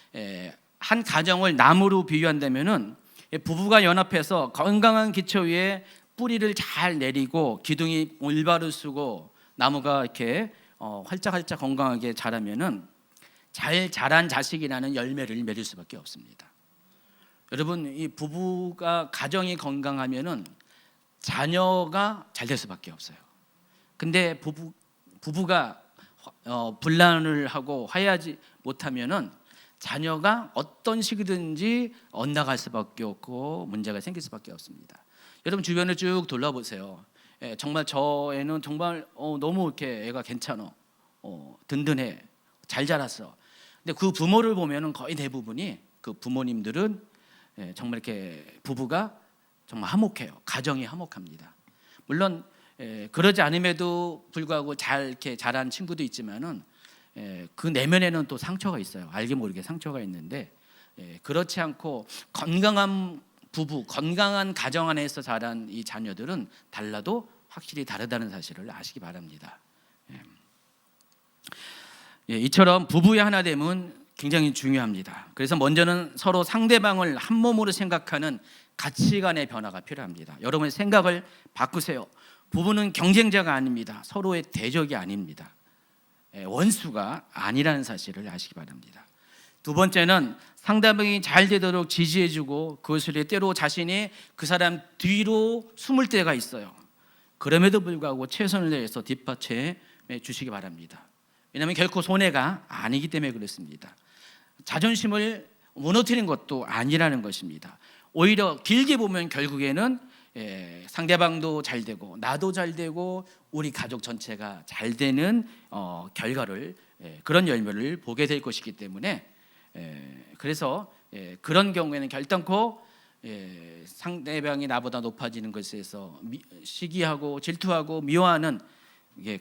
한 가정을 나무로 비유한다면은 부부가 연합해서 건강한 기초 위에 뿌리를 잘 내리고 기둥이 올바로 쓰고 나무가 이렇게 활짝활짝 건강하게 자라면은 잘 자란 자식이라는 열매를 맺을 수밖에 없습니다. 여러분, 이 부부가 가정이 건강하면은 자녀가 잘 될 수밖에 없어요. 근데 부부가 분란을 하고 화해하지 못하면은 자녀가 어떤 식이든지 엇나갈 수밖에 없고 문제가 생길 수밖에 없습니다. 여러분 주변을 쭉 둘러보세요. 정말 저 애는 정말 너무 이렇게 애가 괜찮아, 든든해, 잘 자랐어. 근데 그 부모를 보면은 거의 대부분이 그 부모님들은 정말 이렇게 부부가 정말 화목해요. 가정이 화목합니다. 물론 그러지 않음에도 불구하고 잘 이렇게 자란 친구도 있지만은 그 내면에는 또 상처가 있어요. 알게 모르게 상처가 있는데 그렇지 않고 건강한 부부, 건강한 가정 안에서 자란 이 자녀들은 달라도 확실히 다르다는 사실을 아시기 바랍니다. 이처럼 부부의 하나됨은 굉장히 중요합니다. 그래서 먼저는 서로 상대방을 한 몸으로 생각하는 가치관의 변화가 필요합니다. 여러분의 생각을 바꾸세요. 부부는 경쟁자가 아닙니다. 서로의 대적이 아닙니다. 원수가 아니라는 사실을 아시기 바랍니다. 두 번째는 상대방이 잘 되도록 지지해주고 그것을 때로 자신이 그 사람 뒤로 숨을 때가 있어요. 그럼에도 불구하고 최선을 다해서 뒷받침해 주시기 바랍니다. 왜냐하면 결코 손해가 아니기 때문에 그렇습니다. 자존심을 무너뜨리는 것도 아니라는 것입니다. 오히려 길게 보면 결국에는 상대방도 잘 되고 나도 잘 되고 우리 가족 전체가 잘 되는 결과를 그런 열매를 보게 될 것이기 때문에 그래서 그런 경우에는 결단코 상대방이 나보다 높아지는 것에서 시기하고 질투하고 미워하는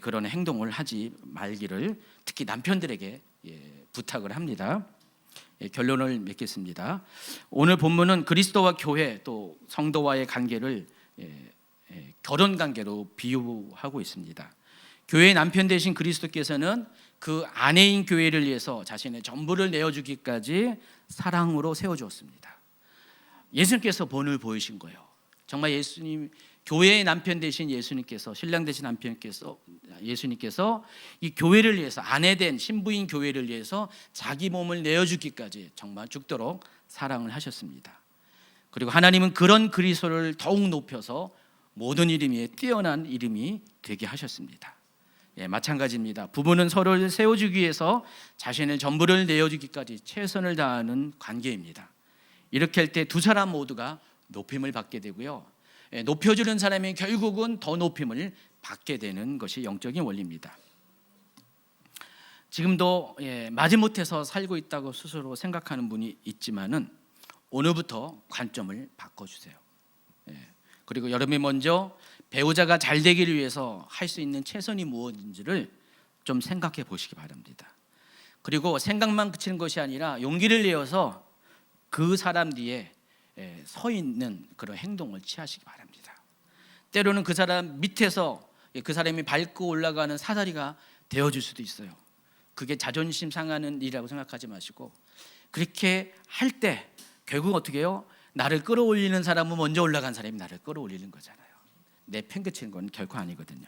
그런 행동을 하지 말기를 특히 남편들에게 부탁을 합니다. 결론을 맺겠습니다. 오늘 본문은 그리스도와 교회 또 성도와의 관계를 결혼 관계로 비유하고 있습니다. 교회의 남편 되신 그리스도께서는 그 아내인 교회를 위해서 자신의 전부를 내어주기까지 사랑으로 세워주었습니다. 예수님께서 본을 보이신 거예요. 정말 예수님, 교회의 남편 되신 예수님께서, 신랑 되신 남편께서, 예수님께서 이 교회를 위해서, 아내된 신부인 교회를 위해서 자기 몸을 내어주기까지 정말 죽도록 사랑을 하셨습니다. 그리고 하나님은 그런 그리스도를 더욱 높여서 모든 이름 위에 뛰어난 이름이 되게 하셨습니다. 마찬가지입니다. 부부는 서로를 세워주기 위해서 자신의 전부를 내어주기까지 최선을 다하는 관계입니다. 이렇게 할 때 두 사람 모두가 높임을 받게 되고요, 높여주는 사람이 결국은 더 높임을 받게 되는 것이 영적인 원리입니다. 지금도 마지못해서 살고 있다고 스스로 생각하는 분이 있지만은 오늘부터 관점을 바꿔주세요. 그리고 여러분이 먼저 배우자가 잘 되기를 위해서 할 수 있는 최선이 무엇인지를 좀 생각해 보시기 바랍니다. 그리고 생각만 그치는 것이 아니라 용기를 내어서 그 사람 뒤에 서 있는 그런 행동을 취하시기 바랍니다. 때로는 그 사람 밑에서 그 사람이 밟고 올라가는 사다리가 되어줄 수도 있어요. 그게 자존심 상하는 일이라고 생각하지 마시고, 그렇게 할 때 결국 어떻게 해요? 나를 끌어올리는 사람은 먼저 올라간 사람이 나를 끌어올리는 거잖아요. 내 팽개치는 건 결코 아니거든요.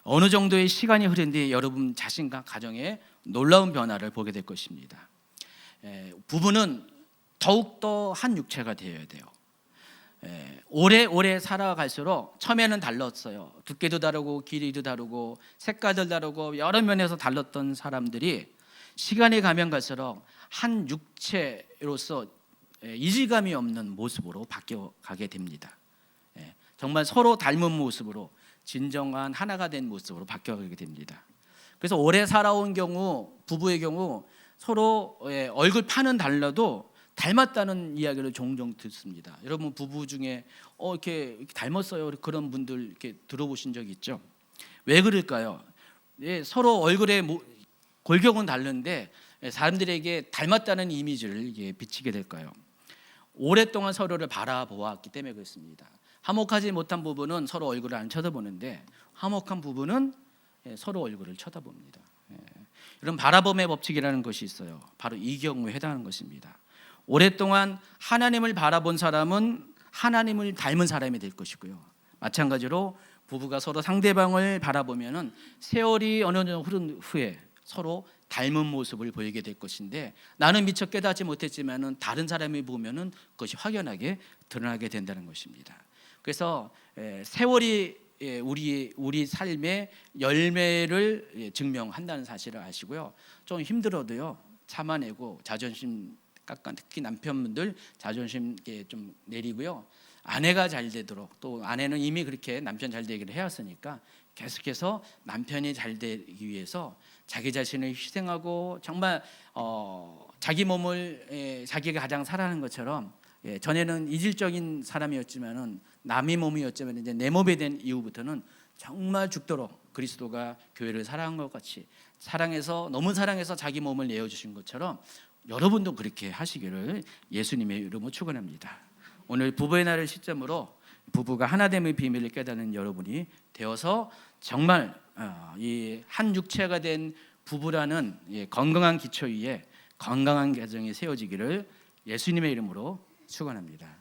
어느 정도의 시간이 흐른 뒤에 여러분 자신과 가정에 놀라운 변화를 보게 될 것입니다. 부부는 더욱더 한 육체가 되어야 돼요. 오래오래 살아갈수록 처음에는 달랐어요. 두께도 다르고 길이도 다르고 색깔도 다르고 여러 면에서 달랐던 사람들이 시간이 가면 갈수록 한 육체로서 이질감이 없는 모습으로 바뀌어가게 됩니다. 정말 서로 닮은 모습으로 진정한 하나가 된 모습으로 바뀌어가게 됩니다. 그래서 오래 살아온 경우, 부부의 경우 서로 얼굴 판은 달라도 닮았다는 이야기를 종종 듣습니다. 여러분 부부 중에 이렇게 닮았어요 그런 분들 이렇게 들어보신 적 있죠? 왜 그럴까요? 서로 얼굴의 골격은 다른데 사람들에게 닮았다는 이미지를 비치게 될까요? 오랫동안 서로를 바라보았기 때문에 그렇습니다. 화목하지 못한 부부는 서로 얼굴을 안 쳐다보는데 화목한 부부는 서로 얼굴을 쳐다봅니다. 이런 바라봄의 법칙이라는 것이 있어요. 바로 이 경우에 해당하는 것입니다. 오랫동안 하나님을 바라본 사람은 하나님을 닮은 사람이 될 것이고요. 마찬가지로 부부가 서로 상대방을 바라보면은 세월이 어느 정도 흐른 후에 서로 닮은 모습을 보이게 될 것인데 나는 미처 깨닫지 못했지만은 다른 사람이 보면은 그것이 확연하게 드러나게 된다는 것입니다. 그래서 세월이 우리 삶의 열매를 증명한다는 사실을 아시고요. 좀 힘들어도요 참아내고 자존심 깎아, 특히 남편분들 자존심 좀 내리고요. 아내가 잘 되도록, 또 아내는 이미 그렇게 남편 잘 되기를 해왔으니까 계속해서 남편이 잘 되기 위해서 자기 자신을 희생하고 정말 자기 몸을 자기가 가장 사랑하는 것처럼 전에는 이질적인 사람이었지만은 남의 몸이었지만 이제 내 몸이 된 이후부터는 정말 죽도록 그리스도가 교회를 사랑한 것 같이 너무 사랑해서 자기 몸을 내어 주신 것처럼 여러분도 그렇게 하시기를 예수님의 이름으로 축원합니다. 오늘 부부의 날을 시점으로 부부가 하나됨의 비밀을 깨닫는 여러분이 되어서 정말 이 한 육체가 된 부부라는 건강한 기초 위에 건강한 가정이 세워지기를 예수님의 이름으로 축원합니다.